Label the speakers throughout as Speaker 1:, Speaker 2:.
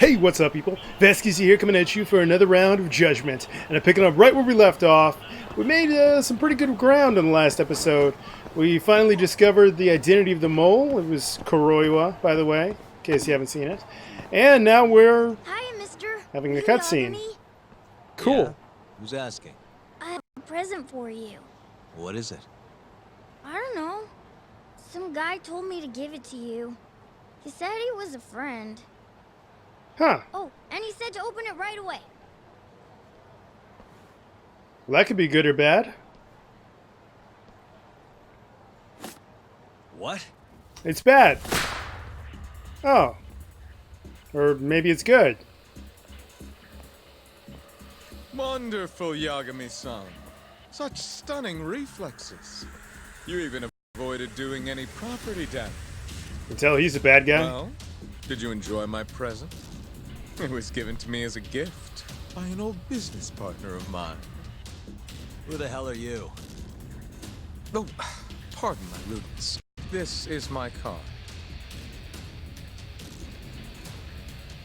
Speaker 1: Hey, what's up, people? VasqEazy here, coming at you for another round of Judgment. And I'm picking up right where we left off. We made some pretty good ground in the last episode. We finally discovered the identity of the mole. It was Kuroiwa, by the way, in case you haven't seen it. And now we're
Speaker 2: Hi, mister.
Speaker 1: having a cutscene. Cool.
Speaker 3: Yeah? Who's asking?
Speaker 2: I have a present for you.
Speaker 3: What is it?
Speaker 2: I don't know. Some guy told me to give it to you. He said he was a friend.
Speaker 1: Huh.
Speaker 2: Oh, and he said to open it right away.
Speaker 1: Well, that could be good or bad.
Speaker 3: What?
Speaker 1: It's bad. Oh. Or maybe it's good.
Speaker 4: Wonderful, Yagami-san. Such stunning reflexes. You even avoided doing any property damage.
Speaker 1: You can tell he's a bad guy.
Speaker 4: Well, did you enjoy my present? It was given to me as a gift by an old business partner of mine.
Speaker 3: Who the hell are you?
Speaker 4: Oh, pardon my rudeness. This is my card.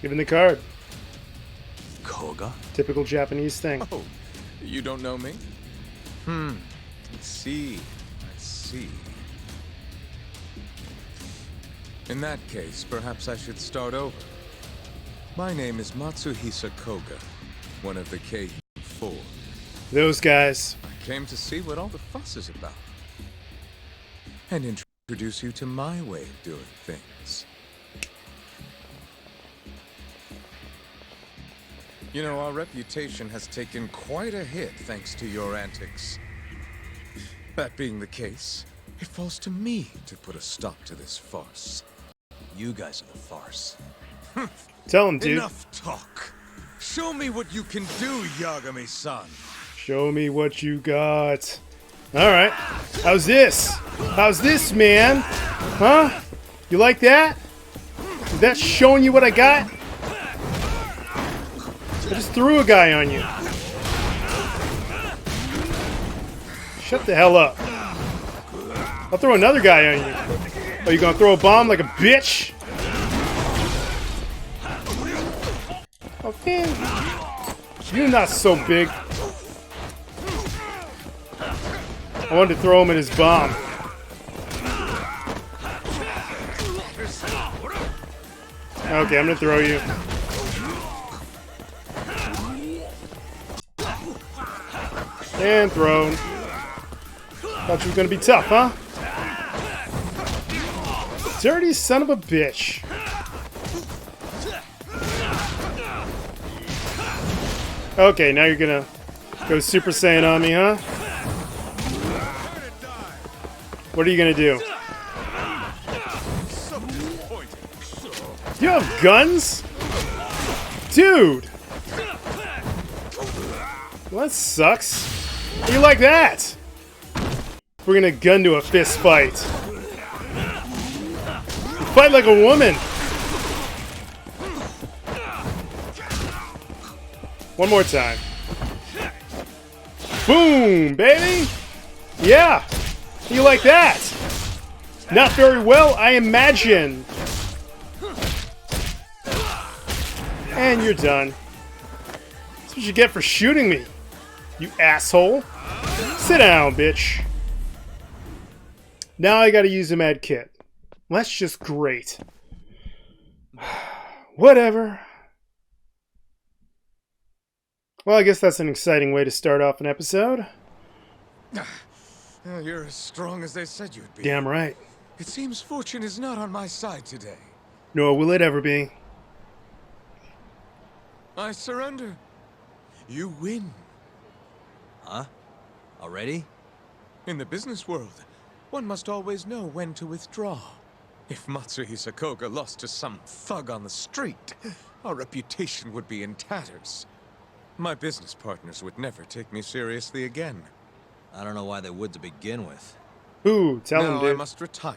Speaker 1: Give him the card.
Speaker 3: Koga?
Speaker 1: Typical Japanese thing.
Speaker 4: Oh, you don't know me? I see. In that case, perhaps I should start over. My name is Matsuhisa Koga, one of the K4.
Speaker 1: Those guys.
Speaker 4: I came to see what all the fuss is about. And introduce you to my way of doing things. You know, our reputation has taken quite a hit thanks to your antics. That being the case, it falls to me to put a stop to this farce.
Speaker 3: You guys are the farce.
Speaker 1: Tell him, dude.
Speaker 4: Enough talk. Show me what you can do, Yagami-san.
Speaker 1: Show me what you got. Alright. How's this? How's this, man? Huh? You like that? Is that showing you what I got? I just threw a guy on you. Shut the hell up. I'll throw another guy on you. Oh, you gonna throw a bomb like a bitch? Okay. You're not so big. I wanted to throw him in his bomb. Okay, I'm gonna throw you. And thrown. Thought you were gonna be tough, huh? Dirty son of a bitch. Okay, now you're gonna go Super Saiyan on me, huh? What are you gonna do? You have guns? Dude! Well, that sucks. How you like that? We're gonna gun to a fist fight. Fight like a woman! One more time. Boom, baby! Yeah! You like that? Not very well, I imagine. And you're done. That's what you get for shooting me, you asshole. Sit down, bitch. Now I gotta use a med kit. Well, that's just great. Whatever. Well, I guess that's an exciting way to start off an episode.
Speaker 4: You're as strong as they said you'd be.
Speaker 1: Damn right.
Speaker 4: It seems fortune is not on my side today.
Speaker 1: Nor will it ever be.
Speaker 4: I surrender. You win.
Speaker 3: Huh? Already?
Speaker 4: In the business world, one must always know when to withdraw. If Matsuhisa Koga lost to some thug on the street, our reputation would be in tatters. My business partners would never take me seriously again.
Speaker 3: I don't know why they would to begin with.
Speaker 1: Ooh, tell him,
Speaker 4: Now
Speaker 1: dude.
Speaker 4: I must retire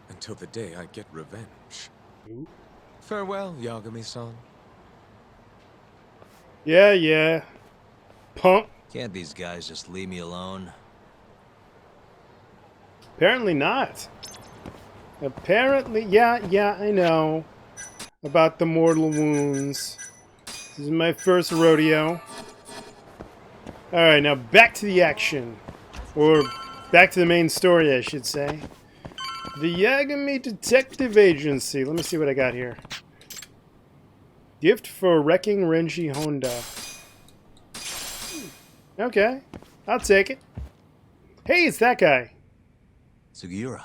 Speaker 4: until the day I get revenge.
Speaker 1: Ooh.
Speaker 4: Farewell, Yagami-san.
Speaker 1: Yeah. Punk.
Speaker 3: Can't these guys just leave me alone?
Speaker 1: Apparently not. Apparently, yeah, I know. about the mortal wounds. This is my first rodeo. Alright, now back to the action. Or back to the main story, I should say. The Yagami Detective Agency. Let me see what I got here. Gift for wrecking Renji Honda. Okay, I'll take it. Hey, it's that guy.
Speaker 3: Sugiura.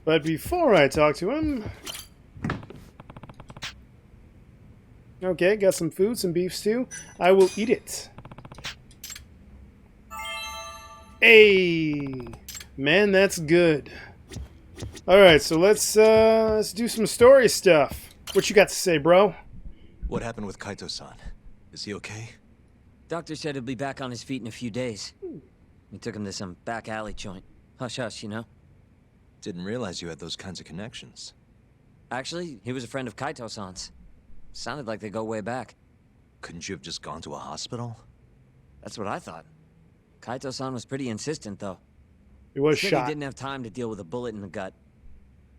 Speaker 1: But before I talk to him... Okay, got some food, some beef stew. I will eat it. Hey! Man, that's good. Alright, so let's do some story stuff. What you got to say, bro?
Speaker 3: What happened with Kaito-san? Is he okay?
Speaker 5: Doctor said he'll be back on his feet in a few days. We took him to some back alley joint. Hush hush, you know?
Speaker 3: Didn't realize you had those kinds of connections.
Speaker 5: Actually, he was a friend of Kaito-san's. Sounded like they go way back.
Speaker 3: Couldn't you have just gone to a hospital?
Speaker 5: That's what I thought. Kaito-san was pretty insistent, though.
Speaker 1: He was
Speaker 5: Said
Speaker 1: shot.
Speaker 5: he didn't have time to deal with a bullet in the gut.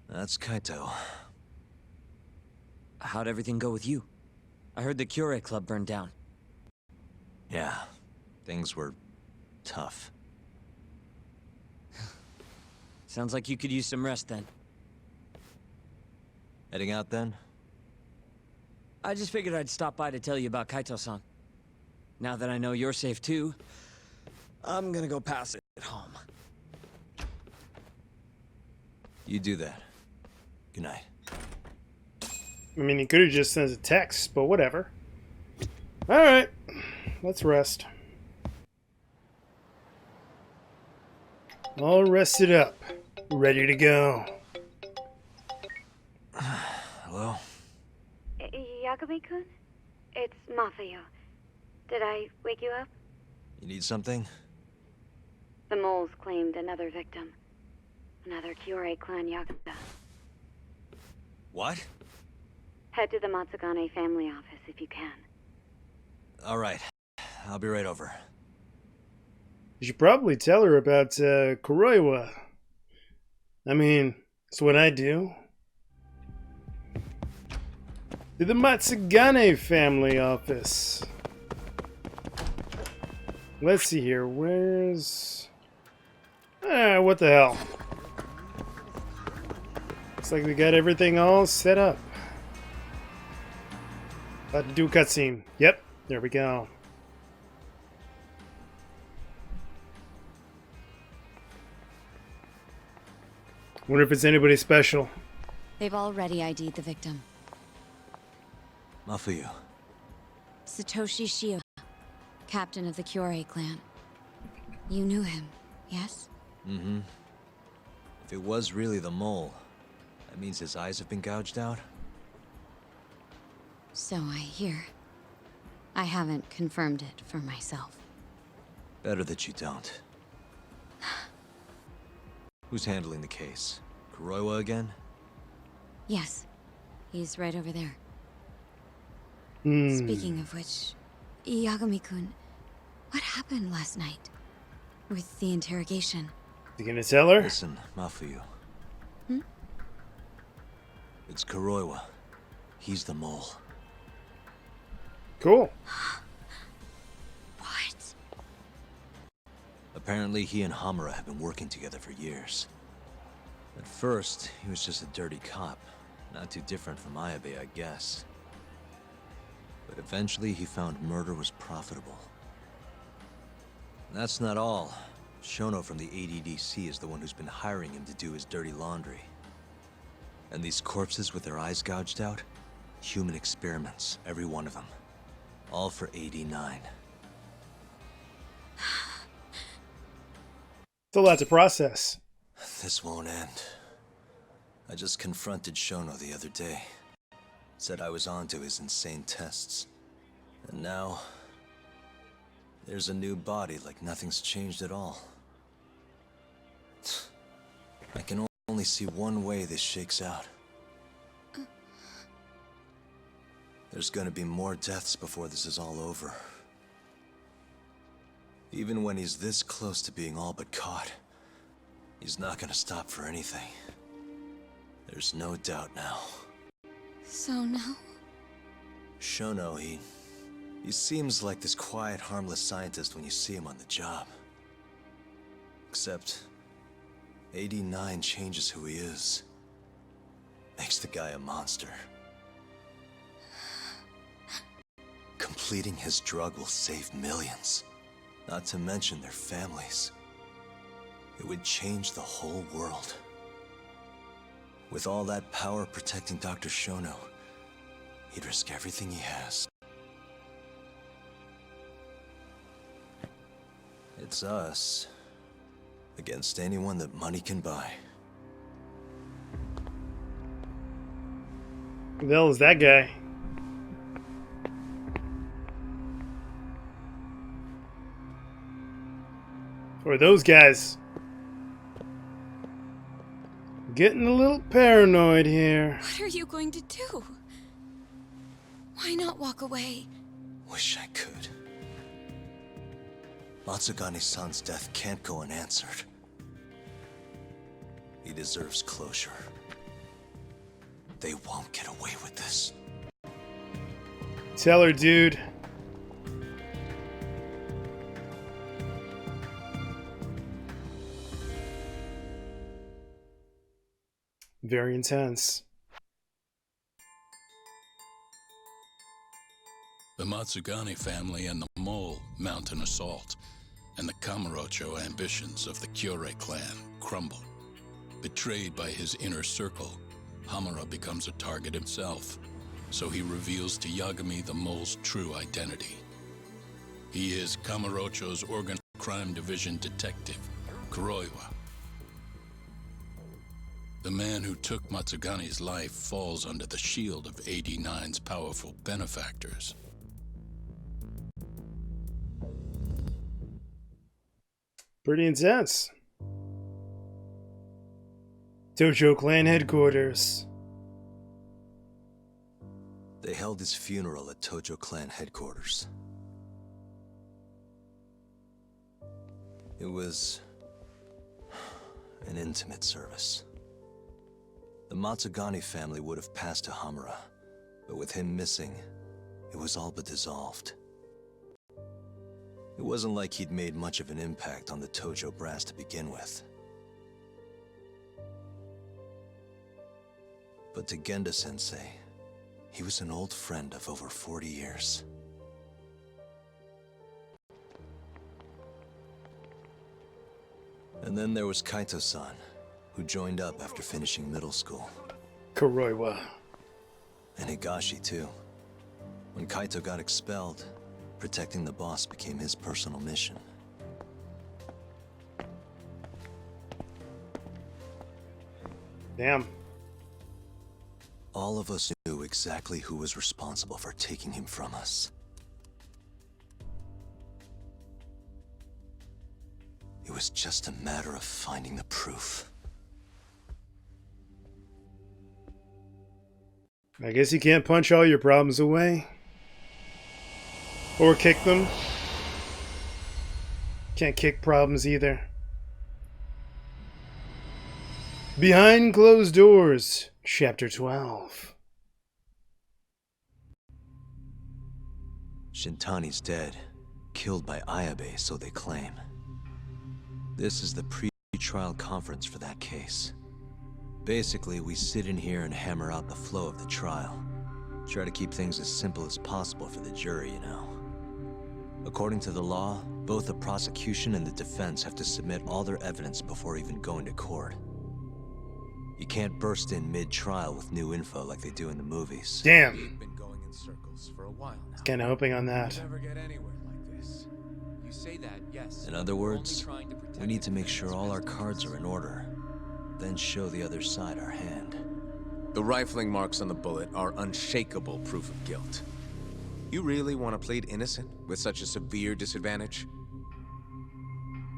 Speaker 3: That's Kaito.
Speaker 5: How'd everything go with you? I heard the Cure Club burned down.
Speaker 3: Yeah, things were tough.
Speaker 5: Sounds like you could use some rest then.
Speaker 3: Heading out then?
Speaker 5: I just figured I'd stop by to tell you about Kaito-san. Now that I know you're safe too, I'm gonna go pass it at home.
Speaker 3: You do that. Good night.
Speaker 1: I mean, he could have just sent a text, but whatever. Alright, let's rest. All rested up. Ready to go.
Speaker 3: Hello?
Speaker 6: Yagami-kun? It's Mafuyu. Did I wake you up?
Speaker 3: You need something?
Speaker 6: The moles claimed another victim. Another Kyorei clan Yakuza.
Speaker 3: What?
Speaker 6: Head to the Matsugane family office if you can.
Speaker 3: Alright. I'll be right over.
Speaker 1: You should probably tell her about Kuroiwa. I mean, it's what I do. To the Matsugane family office. Let's see here. Where's... what the hell? Looks like we got everything all set up. About to do a cutscene. Yep, there we go. Wonder if it's anybody special.
Speaker 7: They've already ID'd the victim.
Speaker 3: Mafuyu.
Speaker 7: Satoshi Shio, captain of the Kyorei clan. You knew him, yes?
Speaker 3: Mm-hmm. If it was really the mole, that means his eyes have been gouged out?
Speaker 7: So I hear. I haven't confirmed it for myself.
Speaker 3: Better that you don't. Who's handling the case? Kuroiwa again?
Speaker 7: Yes, he's right over there.
Speaker 1: Hmm.
Speaker 7: Speaking of which, Yagami-kun, what happened last night? With the interrogation?
Speaker 1: You gonna tell her?
Speaker 3: Listen, Mafuyu.
Speaker 7: Hmm?
Speaker 3: It's Kuroiwa. He's the mole.
Speaker 1: Cool.
Speaker 7: What?
Speaker 3: Apparently he and Hamura have been working together for years. At first, he was just a dirty cop. Not too different from Ayabe, I guess. But eventually he found murder was profitable. And that's not all. Shono from the ADDC is the one who's been hiring him to do his dirty laundry. And these corpses with their eyes gouged out? Human experiments, every one of them. All for 89.
Speaker 1: It's a lot to process.
Speaker 3: This won't end. I just confronted Shono the other day. Said I was onto his insane tests. And now... there's a new body like nothing's changed at all. I can only see one way this shakes out. There's gonna be more deaths before this is all over. Even when he's this close to being all but caught, he's not gonna stop for anything. There's no doubt now.
Speaker 7: So now?
Speaker 3: Shono, he seems like this quiet, harmless scientist when you see him on the job. Except 89 changes who he is. Makes the guy a monster. Completing his drug will save millions, not to mention their families. It would change the whole world. With all that power protecting Dr. Shono, he'd risk everything he has. It's us against anyone that money can buy.
Speaker 1: Who the hell is that guy? Or those guys? Getting a little paranoid here.
Speaker 7: What are you going to do? Why not walk away?
Speaker 3: Wish I could. Matsugane-san's death can't go unanswered. He deserves closure. They won't get away with this.
Speaker 1: Tell her, dude. Very intense.
Speaker 8: The Matsugane family and the Mole mount an assault, and the Kamurocho ambitions of the Kyorei clan crumble. Betrayed by his inner circle, Hamura becomes a target himself, so he reveals to Yagami the Mole's true identity. He is Kamurocho's Organ Crime Division detective, Kuroiwa. The man who took Matsugane's life falls under the shield of 89's powerful benefactors.
Speaker 1: Pretty intense. Tojo clan headquarters.
Speaker 3: They held his funeral at Tojo clan headquarters. It was an intimate service. The Matsugane family would have passed to Hamura, but with him missing, it was all but dissolved. It wasn't like he'd made much of an impact on the Tojo brass to begin with. But to Genda-sensei, he was an old friend of over 40 years. And then there was Kaito-san, who joined up after finishing middle school.
Speaker 1: Kuroiwa.
Speaker 3: And Higashi, too. When Kaito got expelled, protecting the boss became his personal mission.
Speaker 1: Damn.
Speaker 3: All of us knew exactly who was responsible for taking him from us. It was just a matter of finding the proof.
Speaker 1: I guess you can't punch all your problems away. Or kick them. Can't kick problems either. Behind Closed Doors, Chapter 12.
Speaker 3: Shintani's dead, killed by Ayabe, so they claim. This is the pre-trial conference for that case. Basically, we sit in here and hammer out the flow of the trial. Try to keep things as simple as possible for the jury, you know. According to the law, both the prosecution and the defense have to submit all their evidence before even going to court. You can't burst in mid-trial with new info like they do in the movies.
Speaker 1: Damn.
Speaker 4: We've been going in circles for a while now.
Speaker 1: Kinda hoping on that.
Speaker 4: Never get anywhere like this. You say that, yes.
Speaker 3: In other words, we need to make sure all our cards are in order, then show the other side our hand.
Speaker 4: The rifling marks on the bullet are unshakable proof of guilt. You really want to plead innocent with such a severe disadvantage?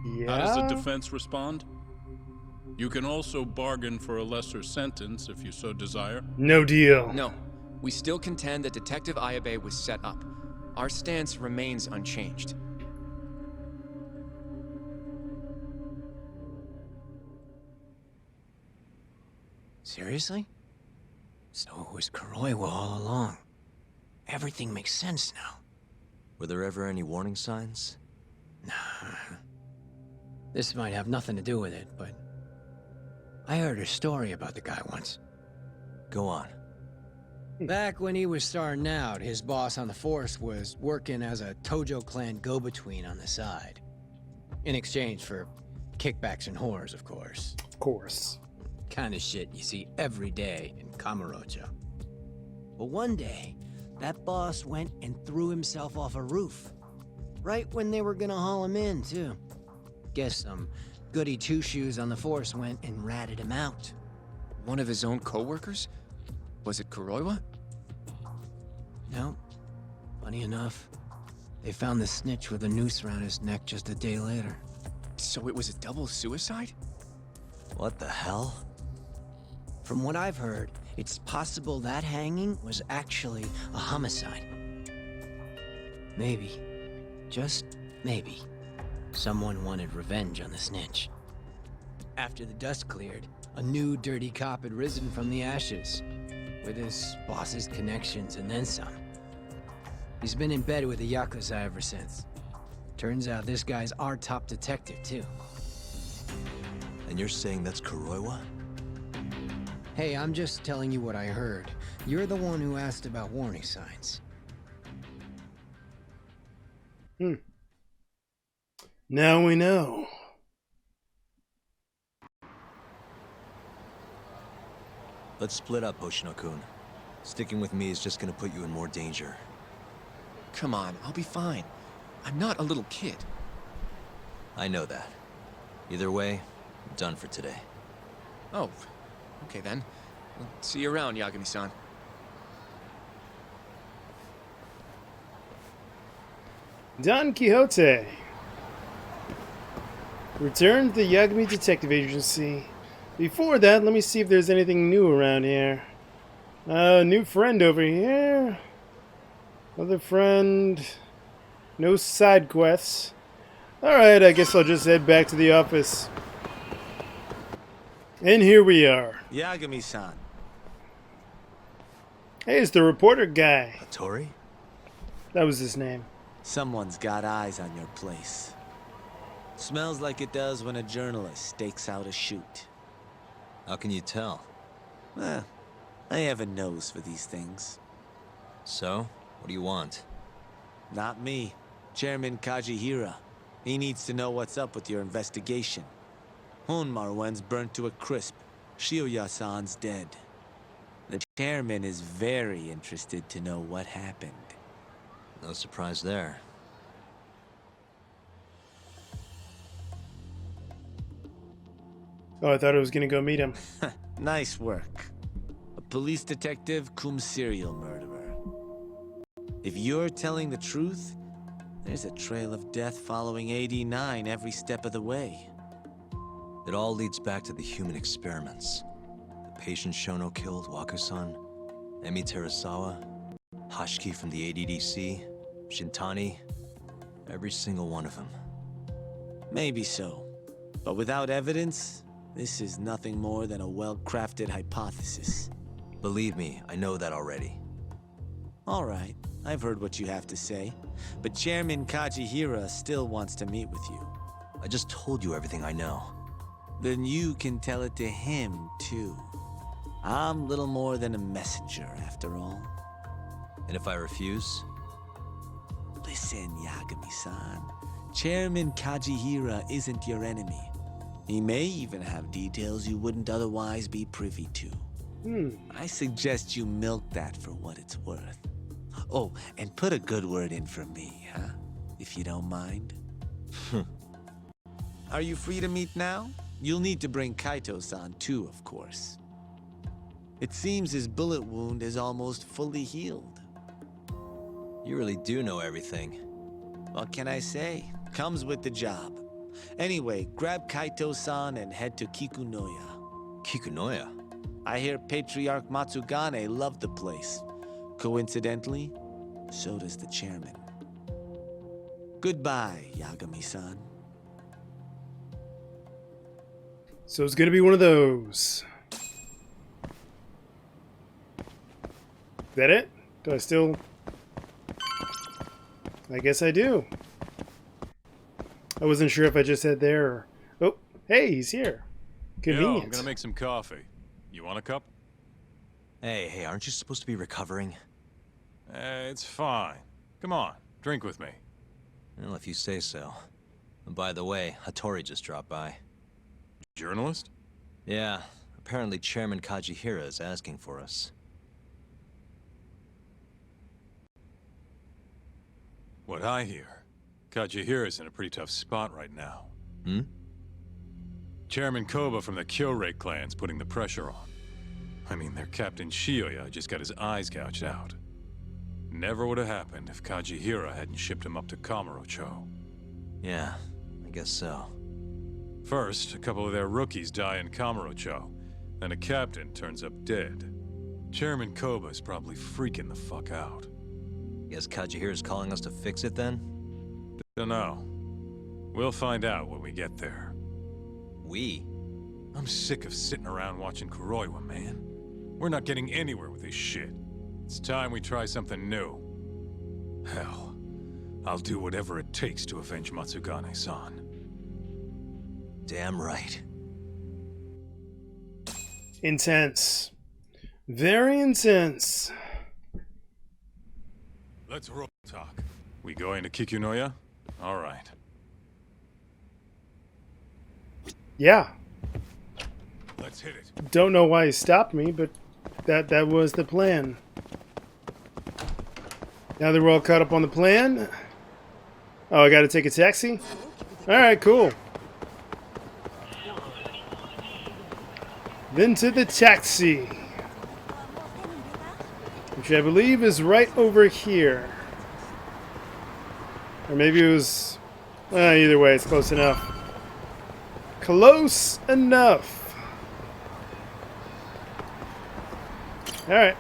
Speaker 1: Yeah.
Speaker 8: How does the defense respond? You can also bargain for a lesser sentence if you so desire.
Speaker 1: No deal.
Speaker 9: No, we still contend that Detective Ayabe was set up. Our stance remains unchanged.
Speaker 5: Seriously? So it was Kuroiwa all along. Everything makes sense now.
Speaker 3: Were there ever any warning signs?
Speaker 5: Nah. This might have nothing to do with it, but I heard a story about the guy once.
Speaker 3: Go on.
Speaker 5: Back when he was starting out, his boss on the force was working as a Tojo clan go-between on the side. In exchange for kickbacks and whores, of course.
Speaker 1: Of course.
Speaker 5: Kind of shit you see every day in Kamurocho. But one day, that boss went and threw himself off a roof. Right when they were gonna haul him in, too. Guess some goody two-shoes on the force went and ratted him out.
Speaker 9: One of his own co-workers? Was it Kuroiwa?
Speaker 5: No. Funny enough, they found the snitch with a noose around his neck just a day later.
Speaker 9: So it was a double suicide?
Speaker 3: What the hell?
Speaker 5: From what I've heard, it's possible that hanging was actually a homicide. Maybe, just maybe, someone wanted revenge on the snitch. After the dust cleared, a new dirty cop had risen from the ashes, with his boss's connections and then some. He's been in bed with the Yakuza ever since. Turns out this guy's our top detective, too.
Speaker 3: And you're saying that's Kuroiwa?
Speaker 5: Hey, I'm just telling you what I heard. You're the one who asked about warning signs.
Speaker 1: Now we know.
Speaker 3: Let's split up, Hoshino-kun. Sticking with me is just gonna put you in more danger.
Speaker 9: Come on, I'll be fine. I'm not a little kid.
Speaker 3: I know that. Either way, I'm done for today.
Speaker 9: Oh, okay then. I'll see you around, Yagami-san.
Speaker 1: Don Quixote. Return to the Yagami Detective Agency. Before that, let me see if there's anything new around here. New friend over here. Other friend. No side quests. Alright, I guess I'll just head back to the office. And here we are.
Speaker 10: Yagami-san.
Speaker 1: Hey, it's the reporter guy.
Speaker 3: Hattori?
Speaker 1: That was his name.
Speaker 10: Someone's got eyes on your place. Smells like it does when a journalist stakes out a shoot.
Speaker 3: How can you tell?
Speaker 10: Well, I have a nose for these things.
Speaker 3: So, what do you want?
Speaker 10: Not me. Chairman Kajihira. He needs to know what's up with your investigation. Honmaruen's burnt to a crisp. Shioya-san's dead. The chairman is very interested to know what happened.
Speaker 3: No surprise there.
Speaker 1: Oh, I thought I was gonna go meet him.
Speaker 10: Nice work. A police detective cum serial murderer. If you're telling the truth, there's a trail of death following AD-9 every step of the way.
Speaker 3: It all leads back to the human experiments. The patient Shono killed, Waku-san, Emi Terasawa, Hashiki from the ADDC, Shintani, every single one of them.
Speaker 10: Maybe so. But without evidence, this is nothing more than a well-crafted hypothesis.
Speaker 3: Believe me, I know that already.
Speaker 10: All right, I've heard what you have to say. But Chairman Kajihira still wants to meet with you.
Speaker 3: I just told you everything I know.
Speaker 10: Then you can tell it to him, too. I'm little more than a messenger, after all.
Speaker 3: And if I refuse?
Speaker 10: Listen, Yagami-san. Chairman Kajihira isn't your enemy. He may even have details you wouldn't otherwise be privy to. I suggest you milk that for what it's worth. Oh, and put a good word in for me, huh? If you don't mind. Are you free to meet now? You'll need to bring Kaito-san too, of course. It seems his bullet wound is almost fully healed.
Speaker 3: You really do know everything.
Speaker 10: What can I say? Comes with the job. Anyway, grab Kaito-san and head to Kikunoya.
Speaker 3: Kikunoya?
Speaker 10: I hear Patriarch Matsugane loved the place. Coincidentally, so does the chairman. Goodbye, Yagami-san.
Speaker 1: So it's gonna be one of those. that it? Do I still... I guess I do. I wasn't sure if I just head there or... Oh, hey, he's here. Convenient.
Speaker 11: Yo, I'm gonna make some coffee. You want a cup?
Speaker 3: Hey, aren't you supposed to be recovering?
Speaker 11: It's fine. Come on, drink with me.
Speaker 3: Well, if you say so. And by the way, Hattori just dropped by.
Speaker 11: Journalist?
Speaker 3: Yeah, apparently Chairman Kajihira is asking for us.
Speaker 11: What I hear, Kajihira's in a pretty tough spot right now.
Speaker 3: Hmm?
Speaker 11: Chairman Koba from the Kyorei clan's putting the pressure on. I mean, their Captain Shioya just got his eyes gouged out. Never would have happened if Kajihira hadn't shipped him up to Kamurocho.
Speaker 3: Yeah, I guess so.
Speaker 11: First, a couple of their rookies die in Kamurocho, then a captain turns up dead. Chairman Koba's probably freaking the fuck out.
Speaker 3: Guess Kajihira's calling us to fix it then?
Speaker 11: Dunno. We'll find out when we get there.
Speaker 3: We?
Speaker 11: I'm sick of sitting around watching Kuroiwa, man. We're not getting anywhere with this shit. It's time we try something new. Hell, I'll do whatever it takes to avenge Matsugane-san.
Speaker 3: Damn right.
Speaker 1: Intense. Very intense.
Speaker 11: Let's roll talk. We going to Kikunoya? All right.
Speaker 1: Yeah.
Speaker 11: Let's hit it.
Speaker 1: Don't know why he stopped me, but that was the plan. Now that we're all caught up on the plan. Oh, I gotta take a taxi? Alright, cool. Then to the taxi. Which I believe is right over here. Or maybe it was... either way, it's close enough. Close enough. Alright.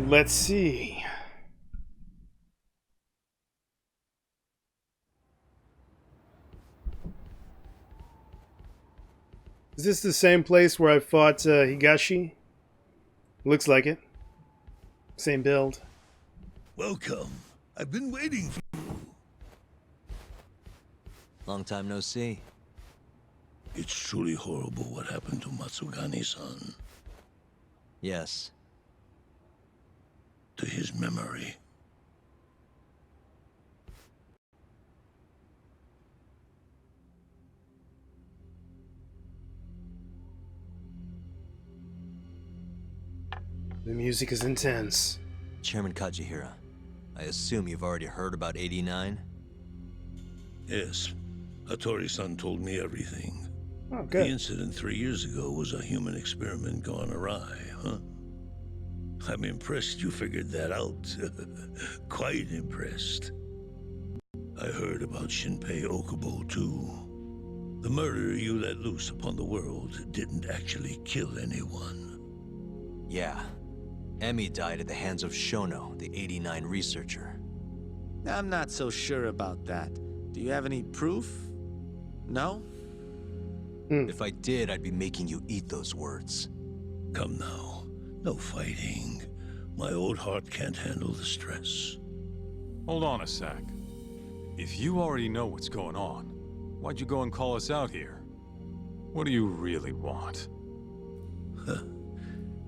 Speaker 1: Let's see. Is this the same place where I fought Higashi? Looks like it. Same build.
Speaker 12: Welcome. I've been waiting for you.
Speaker 3: Long time no see.
Speaker 12: It's truly horrible what happened to Matsugane-san.
Speaker 3: Yes.
Speaker 12: To his memory.
Speaker 1: The music is intense.
Speaker 3: Chairman Kajihira, I assume you've already heard about 89?
Speaker 12: Yes. Hattori-san told me everything.
Speaker 1: Oh, good.
Speaker 12: The incident 3 years ago was a human experiment gone awry, huh? I'm impressed you figured that out. Quite impressed. I heard about Shinpei Okubo, too. The murder you let loose upon the world didn't actually kill anyone.
Speaker 3: Yeah. Emmy died at the hands of Shono, the 89 researcher.
Speaker 10: I'm not so sure about that. Do you have any proof? No?
Speaker 3: If I did, I'd be making you eat those words.
Speaker 12: Come now. No fighting. My old heart can't handle the stress.
Speaker 11: Hold on a sec. If you already know what's going on, why'd you go and call us out here? What do you really want?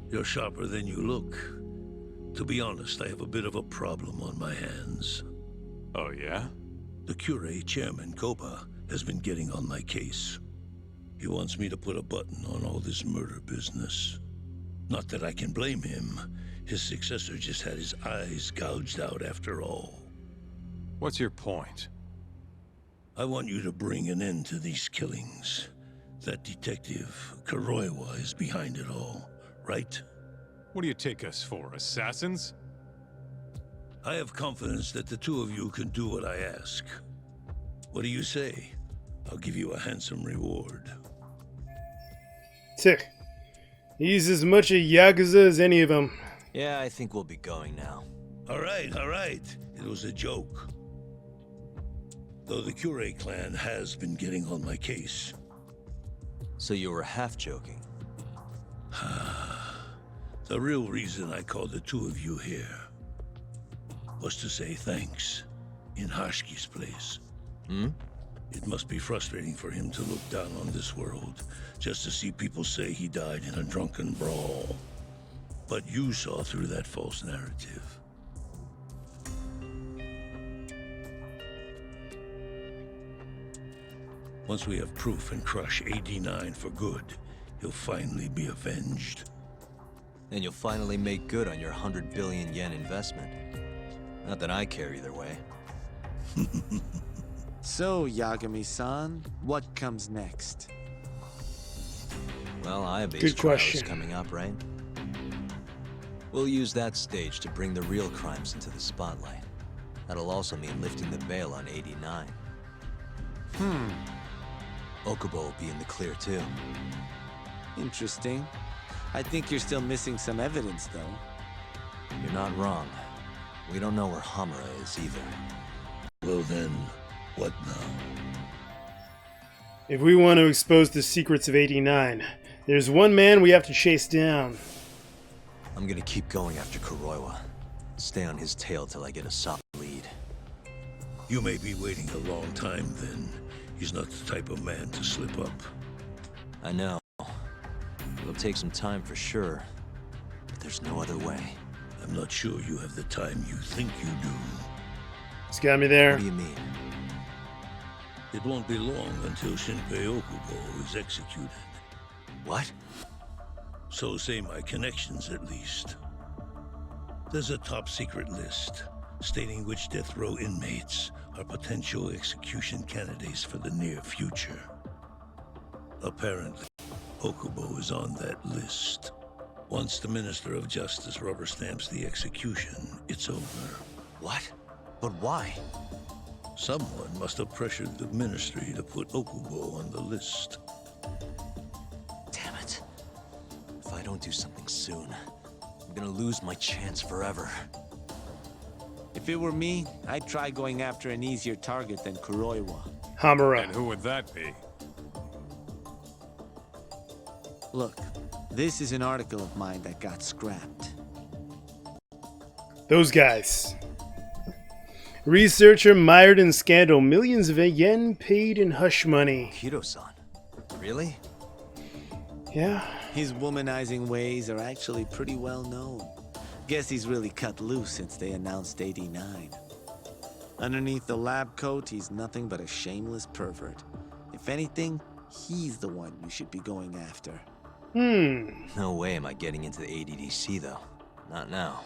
Speaker 12: You're sharper than you look. To be honest, I have a bit of a problem on my hands.
Speaker 11: Oh, yeah?
Speaker 12: The Kyorei chairman, Koba, has been getting on my case. He wants me to put a button on all this murder business. Not that I can blame him. His successor just had his eyes gouged out after all.
Speaker 11: What's your point?
Speaker 12: I want you to bring an end to these killings. That detective, Kuroiwa, is behind it all, right?
Speaker 11: What do you take us for, assassins?
Speaker 12: I have confidence that the two of you can do what I ask. What do you say? I'll give you a handsome reward.
Speaker 1: Tick. He's as much a Yakuza as any of them.
Speaker 3: Yeah, I think we'll be going now.
Speaker 12: All right. It was a joke. Though the Kyorei clan has been getting on my case.
Speaker 3: So you were half joking.
Speaker 12: The real reason I called the two of you here was to say thanks in Hashki's place.
Speaker 3: Hmm?
Speaker 12: It must be frustrating for him to look down on this world just to see people say he died in a drunken brawl. But you saw through that false narrative. Once we have proof and crush AD9 for good, he'll finally be avenged.
Speaker 3: And you'll finally make good on your 100 billion yen investment. Not that I care either way.
Speaker 10: So, Yagami-san, what comes next?
Speaker 3: Well, Ayabe's
Speaker 1: Good
Speaker 3: trial
Speaker 1: question.
Speaker 3: is coming up, right? We'll use that stage to bring the real crimes into the spotlight. That'll also mean lifting the veil on 89. Okubo will be in the clear too.
Speaker 10: Interesting. I think you're still missing some evidence, though.
Speaker 3: You're not wrong. We don't know where Hamura is either.
Speaker 12: Well then, what now?
Speaker 1: If we want to expose the secrets of 89, there's one man we have to chase down.
Speaker 3: I'm gonna keep going after Kuroiwa. Stay on his tail till I get a solid lead.
Speaker 12: You may be waiting a long time then. He's not the type of man to slip up.
Speaker 3: I know. It'll take some time for sure, but there's no other way.
Speaker 12: I'm not sure you have the time you think you do.
Speaker 1: It's got me there.
Speaker 3: What do you mean?
Speaker 12: It won't be long until Shinpei Okubo is executed.
Speaker 3: What?
Speaker 12: So say my connections at least. There's a top secret list stating which death row inmates are potential execution candidates for the near future. Apparently, Okubo is on that list. Once the Minister of Justice rubber stamps the execution, it's over.
Speaker 3: What? But why?
Speaker 12: Someone must have pressured the Ministry to put Okubo on the list.
Speaker 3: Damn it. If I don't do something soon, I'm gonna lose my chance forever.
Speaker 10: If it were me, I'd try going after an easier target than Kuroiwa.
Speaker 1: Hamura.
Speaker 11: And who would that be?
Speaker 10: Look, this is an article of mine that got scrapped.
Speaker 1: Those guys. Researcher mired in scandal. Millions of yen paid in hush money.
Speaker 3: Kido-san? Really?
Speaker 1: Yeah.
Speaker 10: His womanizing ways are actually pretty well known. Guess he's really cut loose since they announced 89. Underneath the lab coat, he's nothing but a shameless pervert. If anything, he's the one you should be going after.
Speaker 3: No way am I getting into the ADDC, though. Not now.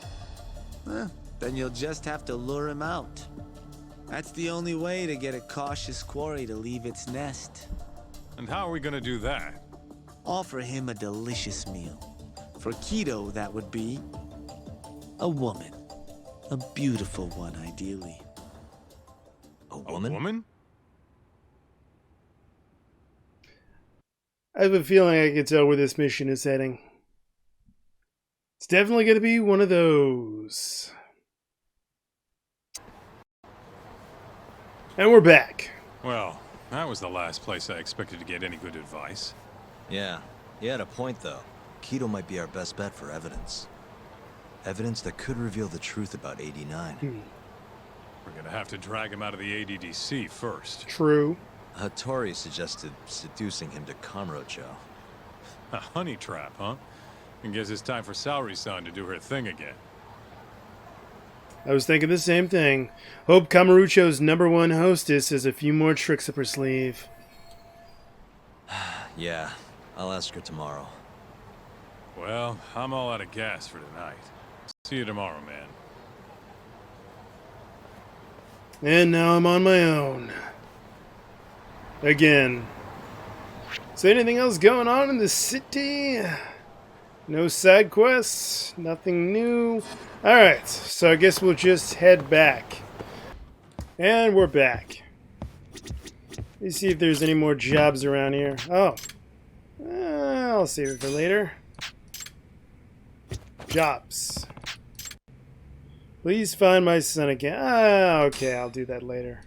Speaker 10: Then you'll just have to lure him out. That's the only way to get a cautious quarry to leave its nest.
Speaker 11: And how are we gonna do that?
Speaker 10: Offer him a delicious meal. For Kido, that would be a woman. A beautiful one, ideally.
Speaker 3: A woman?
Speaker 11: A woman?
Speaker 1: I have a feeling I can tell where this mission is heading. It's definitely going to be one of those. And we're back.
Speaker 11: Well, that was the last place I expected to get any good advice.
Speaker 3: Yeah, he had a point, though. Kido might be our best bet for evidence. Evidence that could reveal the truth about 89.
Speaker 11: We're gonna have to drag him out of the ADDC first.
Speaker 1: True.
Speaker 3: Hattori suggested seducing him to Kamurocho.
Speaker 11: A honey trap, huh? I guess it's time for Saori-san to do her thing again.
Speaker 1: I was thinking the same thing. Hope Kamurocho's #1 hostess has a few more tricks up her sleeve.
Speaker 3: Yeah, I'll ask her tomorrow.
Speaker 11: Well, I'm all out of gas for tonight. See you tomorrow, man.
Speaker 1: And now I'm on my own. Again. Is there anything else going on in the city? No side quests? Nothing new? Alright, so I guess we'll just head back. And we're back. Let's see if there's any more jobs around here. Oh. I'll save it for later. Jobs. Please find my son again. Okay, I'll do that later.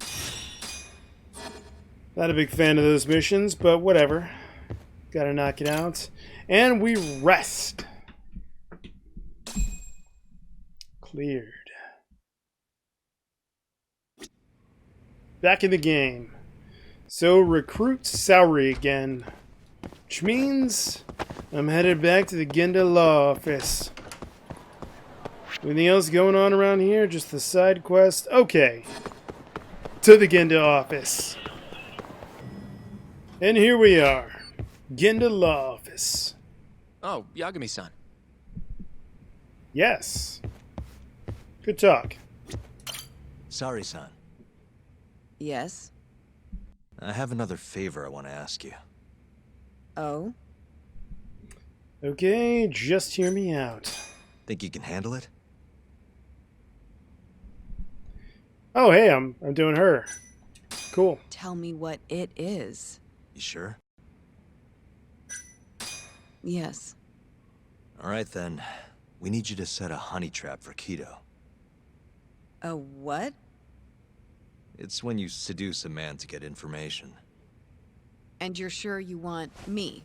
Speaker 1: Not a big fan of those missions, but whatever. Gotta knock it out. And we rest. Cleared. Back in the game. So recruit Saori again. Which means I'm headed back to the Genda law office. Anything else going on around here? Just the side quest? Okay. To the Genda office. And here we are. Genda law office.
Speaker 9: Oh, Yagami-san.
Speaker 1: Yes. Good talk.
Speaker 3: Sorry, son.
Speaker 13: Yes?
Speaker 3: I have another favor I want to ask you.
Speaker 13: Oh?
Speaker 1: Okay, just hear me out.
Speaker 3: Think you can handle it?
Speaker 1: Oh, hey, I'm doing her. Cool.
Speaker 13: Tell me what it is.
Speaker 3: You sure?
Speaker 13: Yes.
Speaker 3: All right, then. We need you to set a honey trap for Kido.
Speaker 13: A what?
Speaker 3: It's when you seduce a man to get information.
Speaker 13: And you're sure you want me?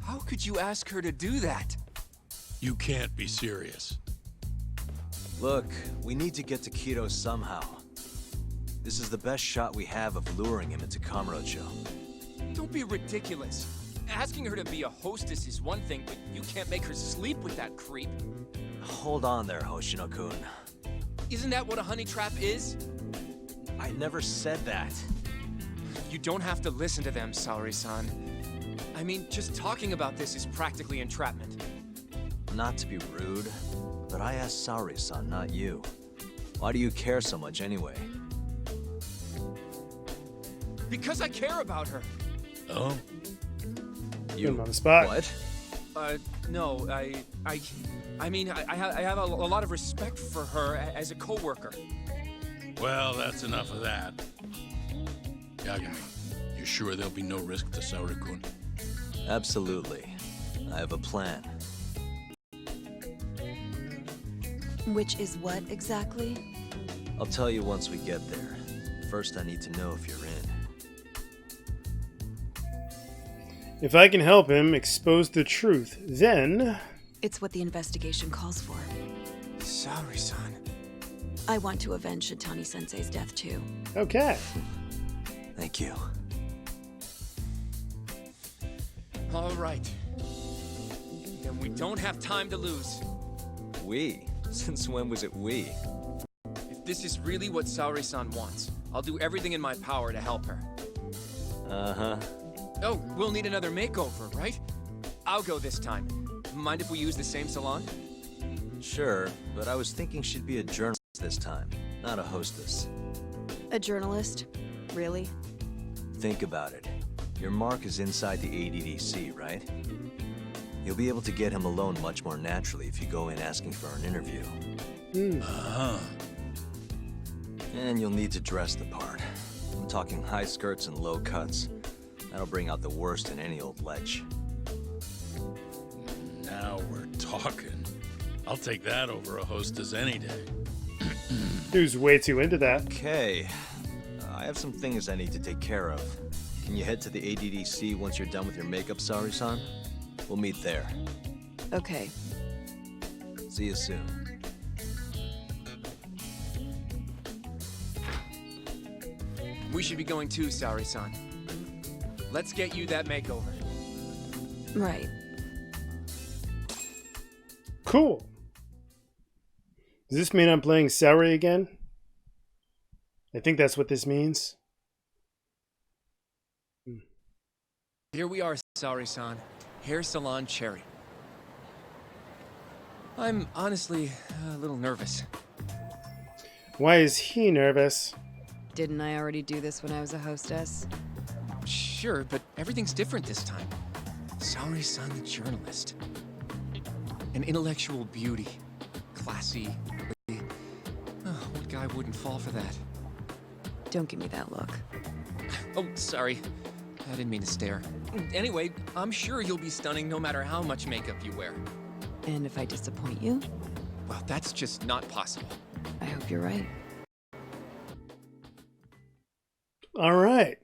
Speaker 9: How could you ask her to do that?
Speaker 8: You can't be serious.
Speaker 3: Look, we need to get to Kido somehow. This is the best shot we have of luring him into Kamurocho.
Speaker 9: Don't be ridiculous. Asking her to be a hostess is one thing, but you can't make her sleep with that creep.
Speaker 3: Hold on there, Hoshino-kun.
Speaker 9: Isn't that what a honey trap is?
Speaker 3: I never said that.
Speaker 9: You don't have to listen to them, Saori-san. I mean, just talking about this is practically entrapment.
Speaker 3: Not to be rude, but I asked Saori-san, not you. Why do you care so much anyway?
Speaker 9: Because I care about her.
Speaker 8: Oh?
Speaker 3: You
Speaker 1: on the spot.
Speaker 3: What?
Speaker 9: No, I mean, I have a lot of respect for her as a co-worker.
Speaker 8: Well, that's enough of that. Yagami, you sure there'll be no risk to Saori-kun?
Speaker 3: Absolutely. I have a plan.
Speaker 13: Which is what exactly?
Speaker 3: I'll tell you once we get there. First, I need to know if you're in.
Speaker 1: If I can help him expose the truth, then...
Speaker 13: It's what the investigation calls for.
Speaker 9: Saori-san.
Speaker 13: I want to avenge Shitani-sensei's death too.
Speaker 1: Okay.
Speaker 3: Thank you.
Speaker 9: All right. Then we don't have time to lose.
Speaker 3: We? Since when was it we?
Speaker 9: If this is really what Saori-san wants, I'll do everything in my power to help her.
Speaker 3: Uh-huh.
Speaker 9: Oh, we'll need another makeover, right? I'll go this time. Mind if we use the same salon?
Speaker 3: Sure, but I was thinking she'd be a journalist this time, not a hostess.
Speaker 13: A journalist? Really?
Speaker 3: Think about it. Your mark is inside the ADDC, right? You'll be able to get him alone much more naturally if you go in asking for an interview.
Speaker 8: Uh-huh.
Speaker 3: And you'll need to dress the part. I'm talking high skirts and low cuts. That'll bring out the worst in any old lech.
Speaker 8: Now we're talking. I'll take that over a hostess any day.
Speaker 1: Dude's way too into that.
Speaker 3: Okay. I have some things I need to take care of. Can you head to the ADDC once you're done with your makeup, Saori-san? We'll meet there.
Speaker 13: Okay.
Speaker 3: See you soon.
Speaker 9: We should be going too, Saori-san. Let's get you that makeover.
Speaker 13: Right.
Speaker 1: Cool. Does this mean I'm playing Saori again? I think that's what this means.
Speaker 9: Here we are, Saori-san. Hair Salon Cherry. I'm honestly a little nervous.
Speaker 1: Why is he nervous?
Speaker 13: Didn't I already do this when I was a hostess?
Speaker 9: Sure, but everything's different this time. Saori-san, the journalist. An intellectual beauty. Classy. Witty. Oh, what guy wouldn't fall for that?
Speaker 13: Don't give me that look.
Speaker 9: Oh, sorry. I didn't mean to stare. Anyway, I'm sure you'll be stunning no matter how much makeup you wear.
Speaker 13: And if I disappoint you?
Speaker 9: Well, that's just not possible.
Speaker 13: I hope you're right.
Speaker 1: All right.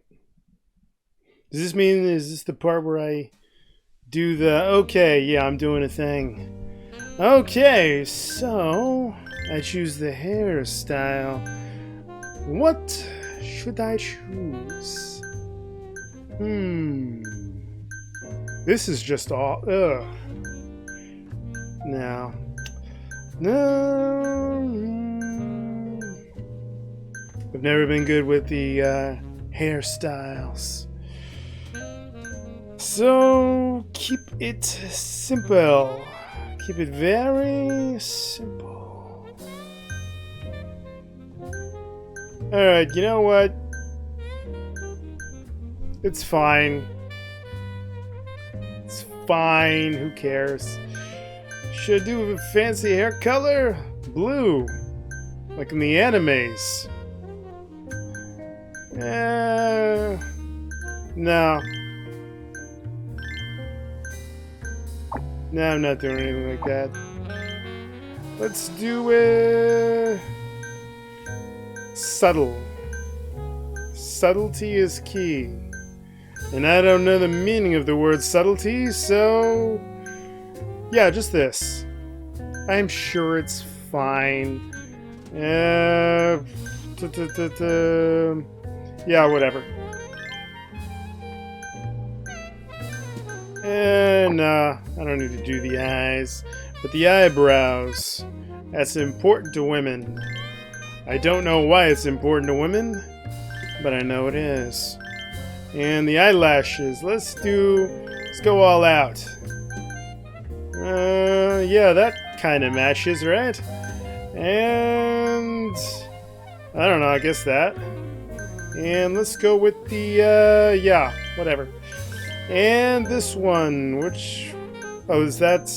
Speaker 1: Does this mean, is this the part where I do the, okay, yeah, I'm doing a thing. Okay, so I choose the hairstyle. What should I choose? This is just all, ugh. No. I've never been good with the hairstyles. So keep it simple. Keep it very simple. Alright, you know what? It's fine. It's fine, who cares? Should I do a fancy hair color? Blue. Like in the animes. No. No, I'm not doing anything like that. Let's do it subtle. Subtlety is key. And I don't know the meaning of the word subtlety, so yeah, just this. I'm sure it's fine. Yeah, whatever. Nah, I don't need to do the eyes. But the eyebrows, that's important to women. I don't know why it's important to women, but I know it is. And the eyelashes, let's go all out. Yeah, that kind of matches, right? And I don't know, I guess that. And let's go with the, yeah, whatever. And this one, which, oh, is that,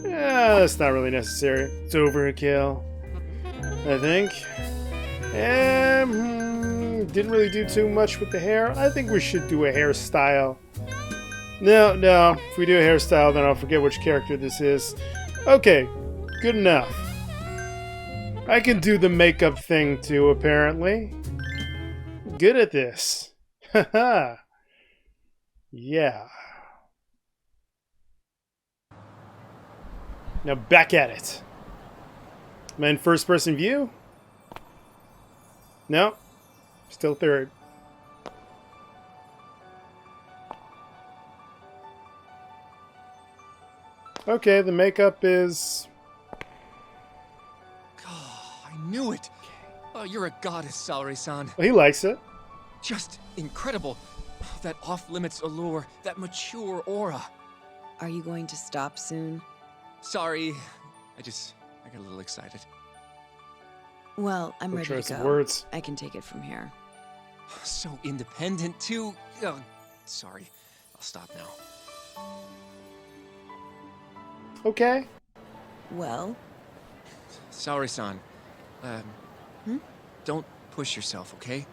Speaker 1: yeah, that's not really necessary. It's overkill, I think. And didn't really do too much with the hair. I think we should do a hairstyle. No, if we do a hairstyle, then I'll forget which character this is. Okay, good enough. I can do the makeup thing too, apparently. Good at this. Haha. Yeah. Now back at it. Am I in first person view? No. Still third. Okay, the makeup is...
Speaker 9: Oh, I knew it! Oh, you're a goddess, Saori-san.
Speaker 1: Well, he likes it.
Speaker 9: Just incredible. That off-limits allure, that mature aura.
Speaker 13: Are you going to stop soon?
Speaker 9: Sorry, I got a little excited.
Speaker 13: Well, I'm ready to go.
Speaker 1: Words.
Speaker 13: I can take it from here.
Speaker 9: So independent, too. Oh, sorry. I'll stop now.
Speaker 1: Okay.
Speaker 13: Well?
Speaker 9: Saori-san, don't push yourself, okay?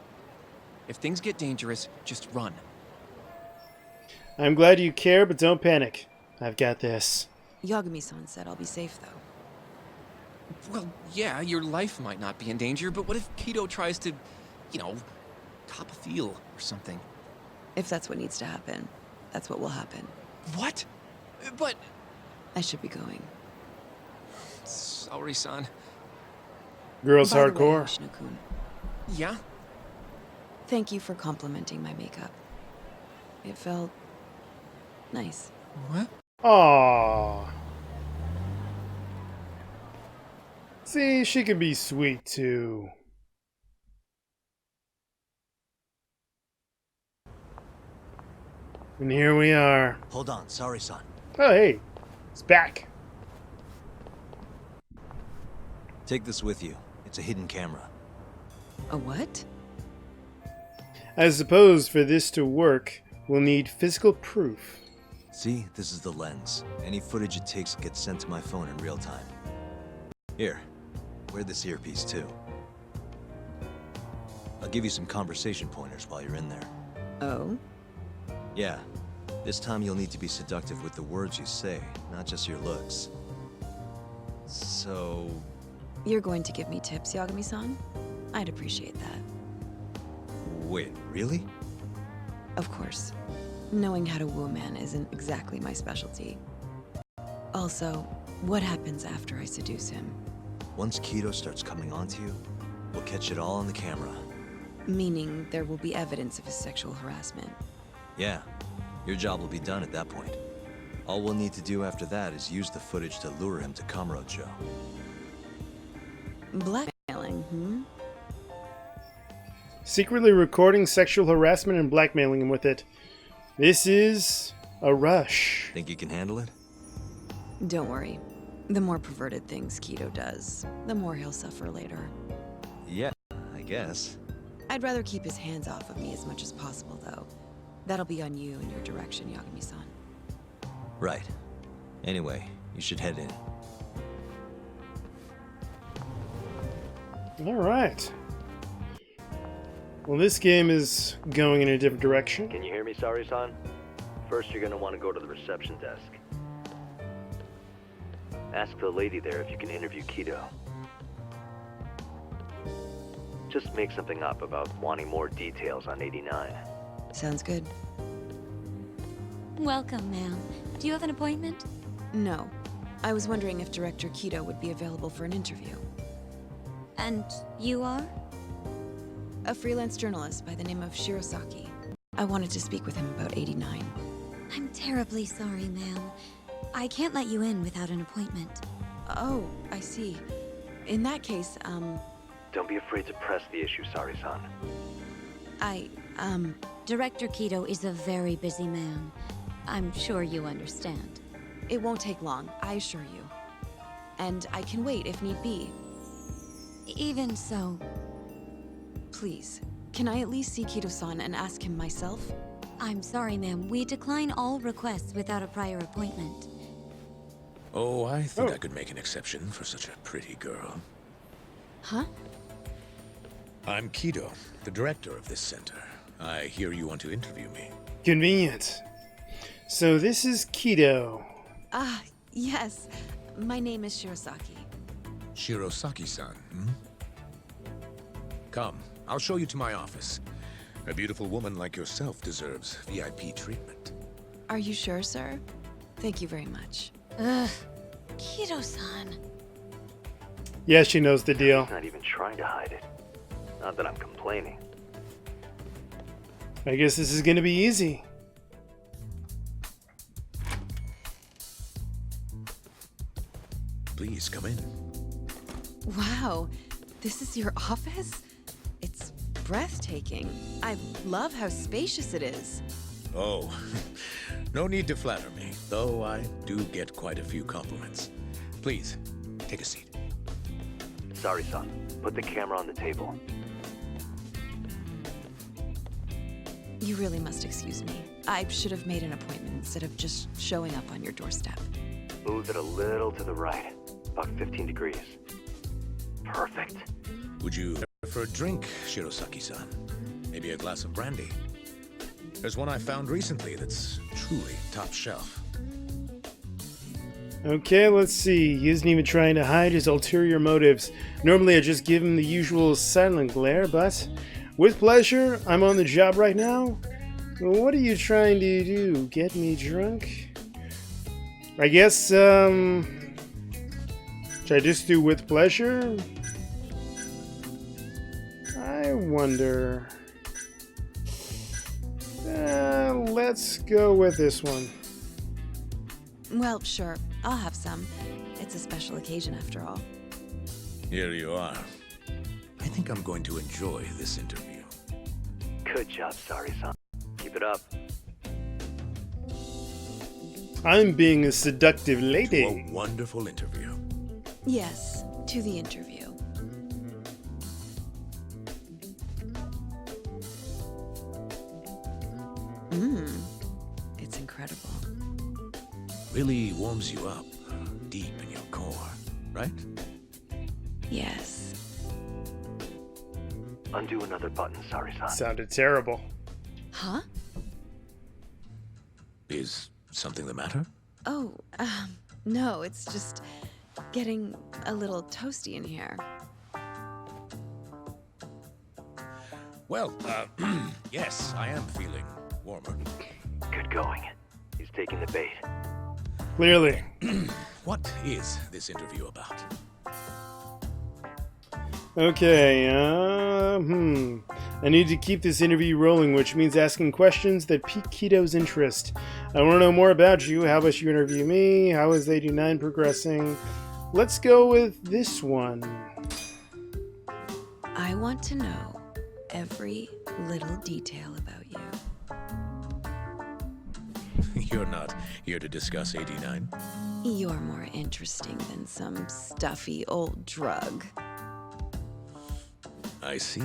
Speaker 9: If things get dangerous, just run.
Speaker 1: I'm glad you care, but don't panic. I've got this.
Speaker 13: Yagami-san said I'll be safe, though.
Speaker 9: Well, yeah, your life might not be in danger, but what if Kido tries to, you know, cop a feel or something?
Speaker 13: If that's what needs to happen, that's what will happen.
Speaker 9: What? But...
Speaker 13: I should be going.
Speaker 9: Saori-san.
Speaker 1: Girls
Speaker 13: By the way,
Speaker 1: hardcore.
Speaker 13: Yoshino-kun,
Speaker 9: Yeah?
Speaker 13: thank you for complimenting my makeup. It felt... nice.
Speaker 9: What?
Speaker 1: Aww. See, she can be sweet too. And here we are.
Speaker 3: Hold on, sorry, son.
Speaker 1: Oh, hey. It's back.
Speaker 3: Take this with you. It's a hidden camera.
Speaker 13: A what?
Speaker 1: I suppose for this to work, we'll need physical proof.
Speaker 3: See, this is the lens. Any footage it takes gets sent to my phone in real time. Here, wear this earpiece too. I'll give you some conversation pointers while you're in there.
Speaker 13: Oh?
Speaker 3: Yeah. This time you'll need to be seductive with the words you say, not just your looks. So...
Speaker 13: You're going to give me tips, Yagami-san? I'd appreciate that.
Speaker 3: Wait, really?
Speaker 13: Of course. Knowing how to woo a man isn't exactly my specialty. Also, what happens after I seduce him?
Speaker 3: Once Kido starts coming onto you, we'll catch it all on the camera.
Speaker 13: Meaning there will be evidence of his sexual harassment.
Speaker 3: Yeah, your job will be done at that point. All we'll need to do after that is use the footage to lure him to Kamurocho.
Speaker 13: Blackmailing, hmm?
Speaker 1: Secretly recording sexual harassment and blackmailing him with it. This is a rush.
Speaker 3: Think you can handle it?
Speaker 13: Don't worry. The more perverted things Kido does, the more he'll suffer later.
Speaker 3: Yeah, I guess.
Speaker 13: I'd rather keep his hands off of me as much as possible, though. That'll be on you and your direction, Yagami-san.
Speaker 3: Right. Anyway, you should head in.
Speaker 1: Alright. Well, this game is going in a different direction.
Speaker 14: Can you hear me, Sari-san? First, you're gonna want to go to the reception desk. Ask the lady there if you can interview Kido. Just make something up about wanting more details on 89.
Speaker 13: Sounds good.
Speaker 7: Welcome, ma'am. Do you have an appointment?
Speaker 13: No. I was wondering if Director Kido would be available for an interview.
Speaker 7: And you are?
Speaker 13: A freelance journalist by the name of Shirosaki. I wanted to speak with him about 89.
Speaker 7: I'm terribly sorry, ma'am. I can't let you in without an appointment.
Speaker 13: Oh, I see. In that case,
Speaker 14: Don't be afraid to press the issue, Sari-san.
Speaker 7: Director Kido is a very busy man. I'm sure you understand.
Speaker 13: It won't take long, I assure you. And I can wait if need be.
Speaker 7: Even so...
Speaker 13: Please, can I at least see Kido-san and ask him myself?
Speaker 7: I'm sorry, ma'am. We decline all requests without a prior appointment.
Speaker 4: Oh, I think I could make an exception for such a pretty girl.
Speaker 13: Huh?
Speaker 4: I'm Kido, the director of this center. I hear you want to interview me.
Speaker 1: Convenient. So this is Kido.
Speaker 13: Ah, yes. My name is Shirosaki.
Speaker 4: Shirosaki-san, hmm? Come, I'll show you to my office. A beautiful woman like yourself deserves VIP treatment.
Speaker 13: Are you sure, sir? Thank you very much.
Speaker 7: Ugh. Kido-san.
Speaker 1: Yeah, she knows the deal.
Speaker 14: He's not even trying to hide it. Not that I'm complaining.
Speaker 1: I guess this is gonna be easy.
Speaker 4: Please come in.
Speaker 13: Wow, this is your office? It's breathtaking. I love how spacious it is.
Speaker 4: Oh, no need to flatter me, though I do get quite a few compliments. Please, take a seat.
Speaker 14: Sari-san, put the camera on the table.
Speaker 13: You really must excuse me. I should have made an appointment instead of just showing up on your doorstep.
Speaker 14: Move it a little to the right, about 15 degrees. Perfect.
Speaker 4: Would you prefer a drink, Shirosaki-san? Maybe a glass of brandy? There's one I found recently that's truly top shelf.
Speaker 1: Okay, let's see. He isn't even trying to hide his ulterior motives. Normally I just give him the usual silent glare, but with pleasure, I'm on the job right now. What are you trying to do? Get me drunk? I guess, should I just do with pleasure? I wonder. Let's go with this one.
Speaker 13: Well, sure. I'll have some. It's a special occasion after all.
Speaker 4: Here you are. I think I'm going to enjoy this interview.
Speaker 14: Good job, Sari-san. Keep it up.
Speaker 1: I'm being a seductive lady.
Speaker 4: To a wonderful interview.
Speaker 13: Yes, to the interview. It's incredible.
Speaker 4: Really warms you up, deep in your core, right?
Speaker 13: Yes.
Speaker 14: Undo another button, Sari-san.
Speaker 1: Sounded terrible.
Speaker 13: Huh?
Speaker 4: Is something the matter?
Speaker 13: Oh, no, it's just getting a little toasty in here.
Speaker 4: Well, yes, I am feeling
Speaker 3: warmer.
Speaker 14: Good going. He's taking the bait.
Speaker 1: Clearly.
Speaker 15: What is this interview about?
Speaker 1: Okay, I need to keep this interview rolling, which means asking questions that pique Kido's interest. I want to know more about you. How about you interview me? How is 89 progressing? Let's go with this one.
Speaker 13: I want to know every little detail about you.
Speaker 15: You're not here to discuss 89?
Speaker 13: You're more interesting than some stuffy old drug.
Speaker 15: I see.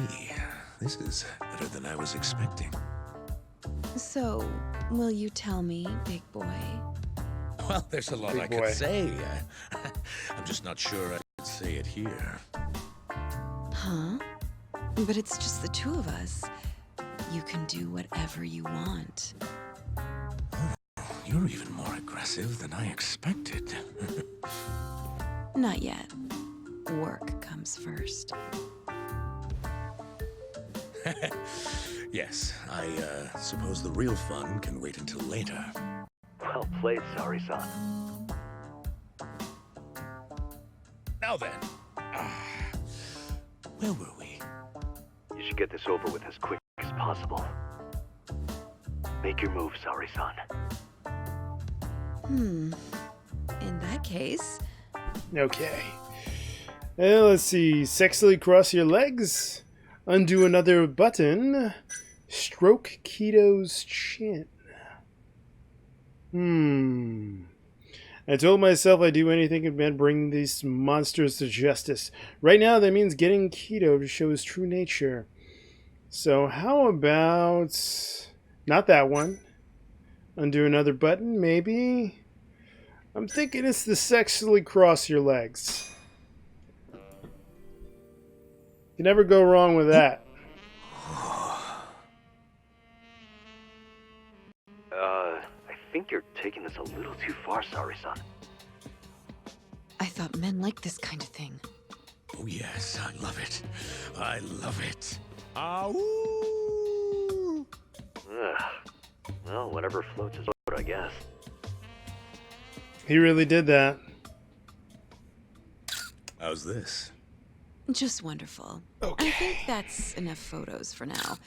Speaker 15: This is better than I was expecting.
Speaker 13: So, will you tell me, big boy?
Speaker 15: Well, there's a lot
Speaker 1: Big
Speaker 15: I
Speaker 1: boy.
Speaker 15: could say. I'm just not sure I could say it here.
Speaker 13: Huh? But it's just the two of us. You can do whatever you want.
Speaker 15: You're even more aggressive than I expected.
Speaker 13: Not yet. Work comes first.
Speaker 15: Yes, I suppose the real fun can wait until later.
Speaker 14: Well played, Sari-san.
Speaker 15: Now then, where were we?
Speaker 14: You should get this over with as quick as possible. Make your move, Sari-san.
Speaker 13: In that case...
Speaker 1: Okay. Let's see. Sexily cross your legs. Undo another button. Stroke Kido's chin. I told myself I'd do anything if meant bring these monsters to justice. Right now, that means getting Kido to show his true nature. So how about... not that one. Undo another button, maybe? I'm thinking it's the sexually cross your legs. You never go wrong with that.
Speaker 14: I think you're taking this a little too far, Sari-san.
Speaker 13: I thought men liked this kind of thing.
Speaker 15: Oh yes, I love it. I love it. Ow!
Speaker 14: Well, whatever floats his boat, I guess.
Speaker 1: He really did that.
Speaker 15: How's this?
Speaker 13: Just wonderful.
Speaker 1: Okay.
Speaker 13: I think that's enough photos for now.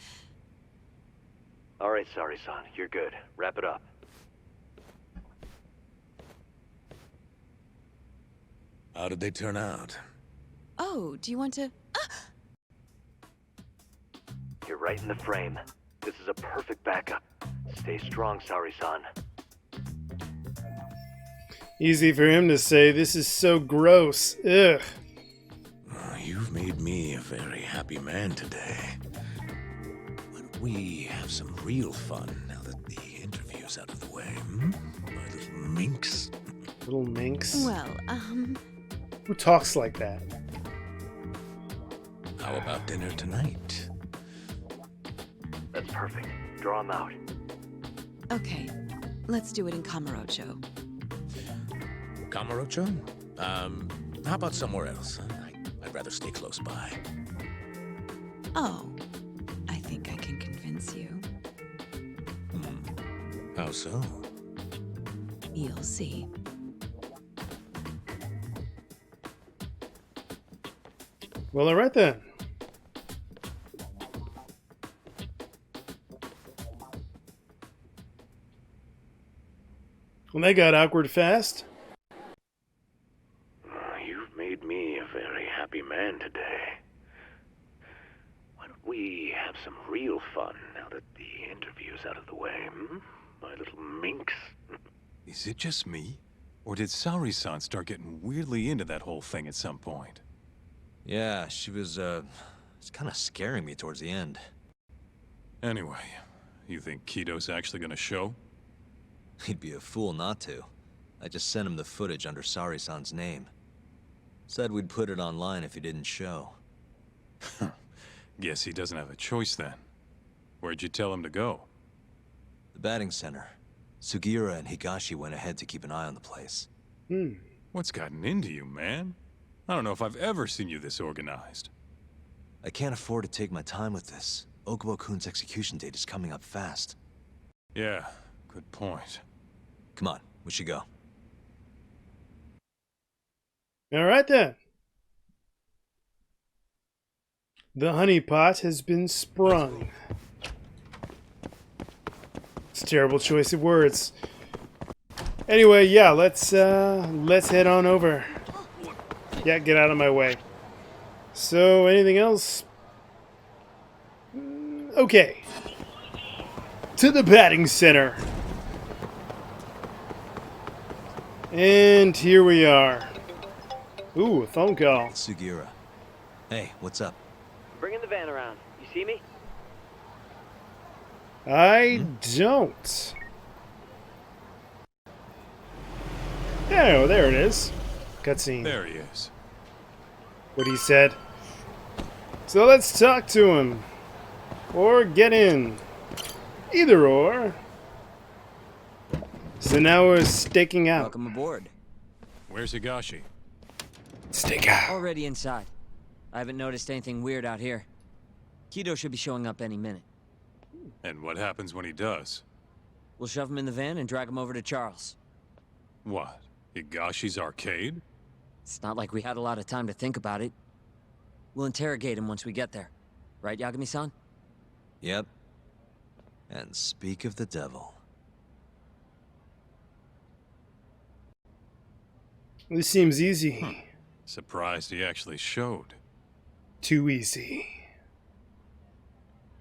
Speaker 14: All right, Sari-san, you're good. Wrap it up.
Speaker 15: How did they turn out?
Speaker 13: Oh, do you want to...
Speaker 14: You're right in the frame. This is a perfect backup. Stay strong, Sari-san.
Speaker 1: Easy for him to say, this is so gross. Ugh.
Speaker 15: You've made me a very happy man today. Why don't we have some real fun now that the interview's out of the way, hmm? My little minx.
Speaker 1: Little minx?
Speaker 13: Well,
Speaker 1: Who talks like that?
Speaker 15: How about dinner tonight?
Speaker 14: That's perfect. Draw him out.
Speaker 13: Okay, let's do it in Kamurocho.
Speaker 15: Kamurocho? How about somewhere else? I'd rather stay close by.
Speaker 13: Oh, I think I can convince you.
Speaker 15: How so?
Speaker 13: You'll see.
Speaker 1: Well, alright then. Well, that got awkward fast.
Speaker 14: You've made me a very happy man today. Why don't we have some real fun now that the interview's out of the way, hmm? My little minx.
Speaker 11: Is it just me? Or did Sari-san start getting weirdly into that whole thing at some point?
Speaker 3: Yeah, she was, it's kind of scaring me towards the end.
Speaker 11: Anyway, you think Kido's actually gonna show?
Speaker 3: He'd be a fool not to. I just sent him the footage under Sari-san's name. Said we'd put it online if he didn't show.
Speaker 11: Guess he doesn't have a choice then. Where'd you tell him to go?
Speaker 3: The batting center. Sugiura and Higashi went ahead to keep an eye on the place.
Speaker 11: What's gotten into you, man? I don't know if I've ever seen you this organized.
Speaker 3: I can't afford to take my time with this. Okubo-kun's execution date is coming up fast.
Speaker 11: Yeah, good point.
Speaker 3: Come on, we should go.
Speaker 1: All right then. The honeypot has been sprung. It's a terrible choice of words. Anyway, yeah, let's head on over. Yeah, get out of my way. So, anything else? Okay. To the batting center. And here we are. Ooh, a phone call.
Speaker 3: Sugiura. Hey, what's up?
Speaker 16: Bringing the van around. You see me?
Speaker 1: I don't. Oh, there it is. Cutscene.
Speaker 11: There he is.
Speaker 1: What he said. So let's talk to him. Or get in. Either or. So now we're staking out.
Speaker 5: Welcome aboard.
Speaker 11: Where's Higashi?
Speaker 1: Stake out.
Speaker 5: Already inside. I haven't noticed anything weird out here. Kido should be showing up any minute.
Speaker 11: And what happens when he does?
Speaker 5: We'll shove him in the van and drag him over to Charles.
Speaker 11: What? Higashi's arcade?
Speaker 5: It's not like we had a lot of time to think about it. We'll interrogate him once we get there. Right, Yagami-san?
Speaker 3: Yep. And speak of the devil.
Speaker 1: This seems easy.
Speaker 11: Surprised he actually showed.
Speaker 1: Too easy.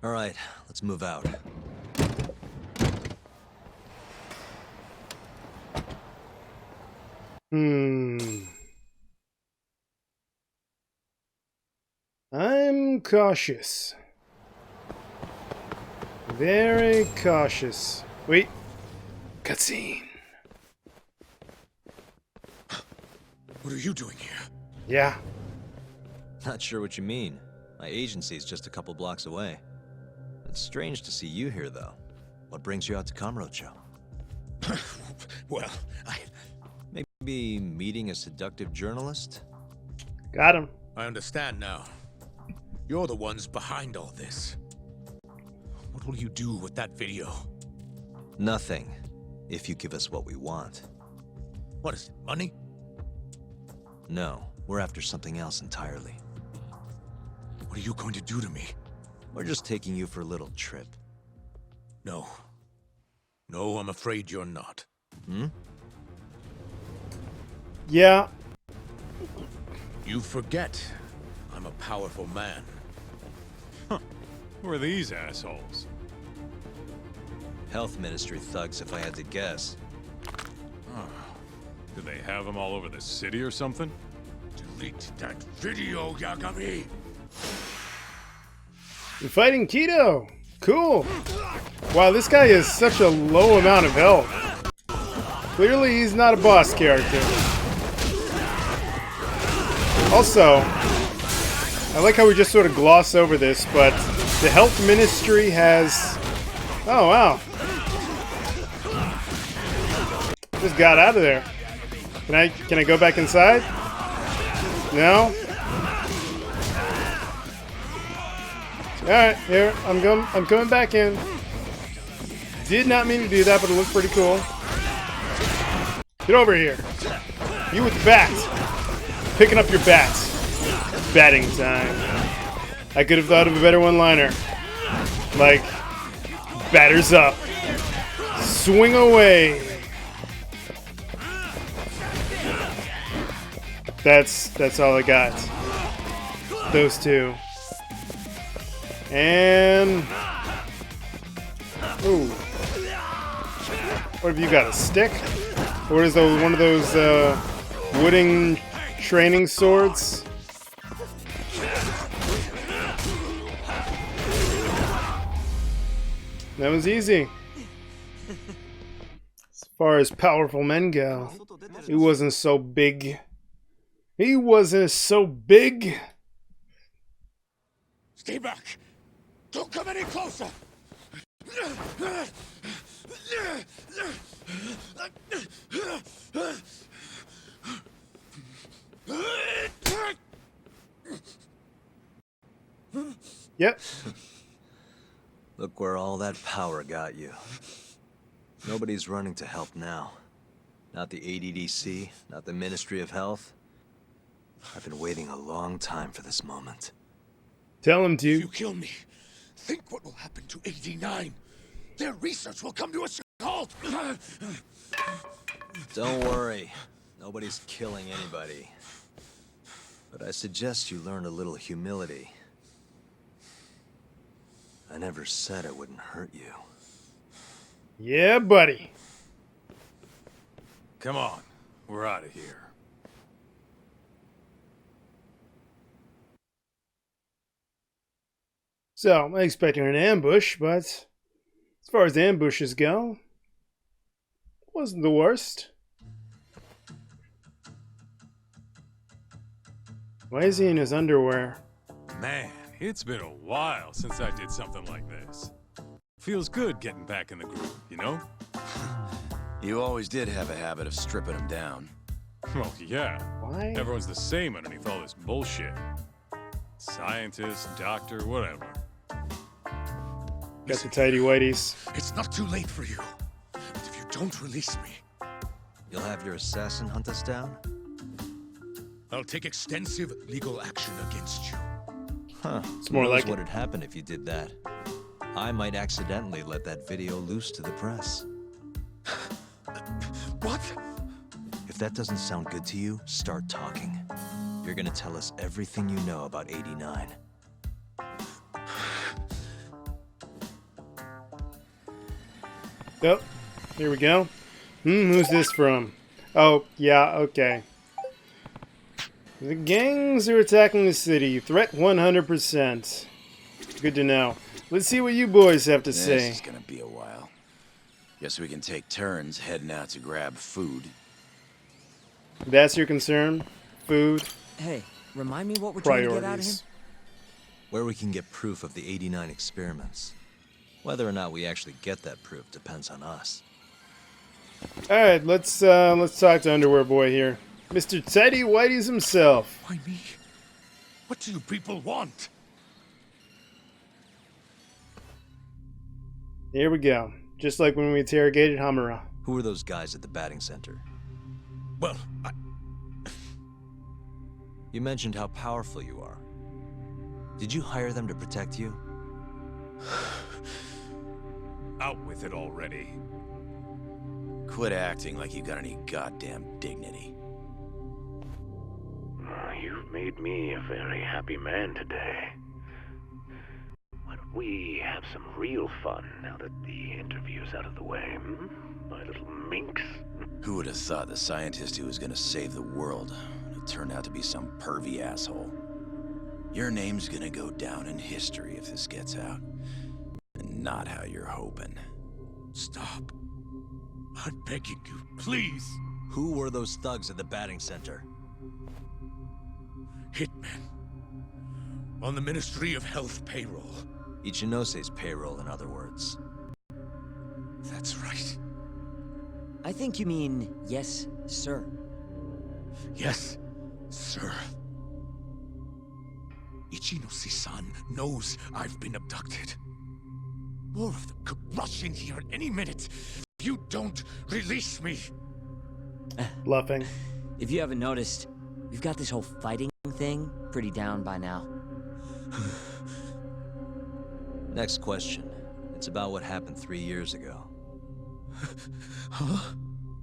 Speaker 3: All right, let's move out.
Speaker 1: I'm cautious. Very cautious. Wait. Cutscene.
Speaker 15: What are you doing here?
Speaker 1: Yeah.
Speaker 3: Not sure what you mean. My agency's just a couple blocks away. It's strange to see you here, though. What brings you out to Kamurocho?
Speaker 15: Well,
Speaker 3: Maybe meeting a seductive journalist?
Speaker 1: Got him.
Speaker 15: I understand now. You're the ones behind all this. What will you do with that video?
Speaker 3: Nothing, if you give us what we want.
Speaker 15: What is it, money?
Speaker 3: No, we're after something else entirely.
Speaker 15: What are you going to do to me?
Speaker 3: We're just taking you for a little trip.
Speaker 15: No. No, I'm afraid you're not.
Speaker 1: Yeah.
Speaker 15: You forget. I'm a powerful man.
Speaker 11: Who are these assholes?
Speaker 3: Health Ministry thugs, if I had to guess.
Speaker 11: Do they have them all over the city or something?
Speaker 15: Delete that video, Yagami!
Speaker 1: You're fighting Kido. Cool. Wow, this guy has such a low amount of health. Clearly, he's not a boss character. Also, I like how we just sort of gloss over this, but the Health Ministry has... Oh, wow. Just got out of there. Can I go back inside? No? Alright, here. I'm coming back in. Did not mean to do that, but it looked pretty cool. Get over here. You with the bats. Picking up your bats. Batting time. I could have thought of a better one-liner. Like, batters up. Swing away. That's all I got. Those two. And... Ooh. What have you got, a stick? Or is those one of those wooden training swords? That was easy. As far as powerful men go, he wasn't so big. He wasn't so big.
Speaker 15: Stay back! Don't come any closer!
Speaker 1: Yep.
Speaker 3: Look where all that power got you. Nobody's running to help now. Not the ADDC, not the Ministry of Health. I've been waiting a long time for this moment.
Speaker 1: Tell him to.
Speaker 15: If you kill me, think what will happen to 89. Their research will come to a halt.
Speaker 3: Don't worry. Nobody's killing anybody. But I suggest you learn a little humility. I never said it wouldn't hurt you.
Speaker 1: Yeah, buddy.
Speaker 11: Come on, we're out of here.
Speaker 1: So, I'm expecting an ambush, but as far as ambushes go, wasn't the worst. Why is he in his underwear?
Speaker 11: Man, it's been a while since I did something like this. Feels good getting back in the groove, you know?
Speaker 17: You always did have a habit of stripping them down.
Speaker 11: Well, yeah.
Speaker 1: Why?
Speaker 11: Everyone's the same underneath all this bullshit. Scientist, doctor, whatever.
Speaker 1: Got the tidy whities.
Speaker 15: It's not too late for you. But if you don't release me,
Speaker 3: You'll have your assassin hunt us down?
Speaker 15: I'll take extensive legal action against you.
Speaker 3: Huh.
Speaker 1: It's more
Speaker 3: Who knows
Speaker 1: like
Speaker 3: what'd happen if you did that. I might accidentally let that video loose to the press.
Speaker 15: What?
Speaker 3: If that doesn't sound good to you, start talking. You're gonna tell us everything you know about 89.
Speaker 1: Oh, here we go. Who's this from? Oh, yeah, okay. The gangs are attacking the city. Threat 100%. Good to know. Let's see what you boys have to say.
Speaker 17: This is gonna be a while. Guess we can take turns heading out to grab food.
Speaker 1: That's your concern? Food?
Speaker 5: Hey, remind me what we're trying to get out of him?
Speaker 1: Priorities.
Speaker 3: Where we can get proof of the 89 experiments. Whether or not we actually get that proof depends on us.
Speaker 1: Alright, let's talk to Underwear Boy here. Mr. Teddy Whitey's himself.
Speaker 15: Why me? What do you people want?
Speaker 1: Here we go. Just like when we interrogated Hamura.
Speaker 3: Who were those guys at the batting center?
Speaker 15: Well,
Speaker 3: You mentioned how powerful you are. Did you hire them to protect you?
Speaker 11: Out with it already.
Speaker 17: Quit acting like you got any goddamn dignity.
Speaker 14: You've made me a very happy man today. Why don't we have some real fun now that the interview's out of the way, my little minx?
Speaker 17: Who would have thought the scientist who was gonna save the world would turn out to be some pervy asshole? Your name's gonna go down in history if this gets out. And not how you're hoping.
Speaker 15: Stop. I'm begging you, please.
Speaker 3: Who were those thugs at the batting center?
Speaker 15: Hitmen. On the Ministry of Health payroll.
Speaker 3: Ichinose's payroll, in other words.
Speaker 15: That's right.
Speaker 5: I think you mean, yes, sir.
Speaker 15: Yes, sir. Ichinose-san knows I've been abducted. More of them could rush in here at any minute if you don't release me.
Speaker 1: Bluffing.
Speaker 5: If you haven't noticed, we've got this whole fighting thing pretty down by now.
Speaker 3: Next question. It's about what happened 3 years ago.
Speaker 15: Huh?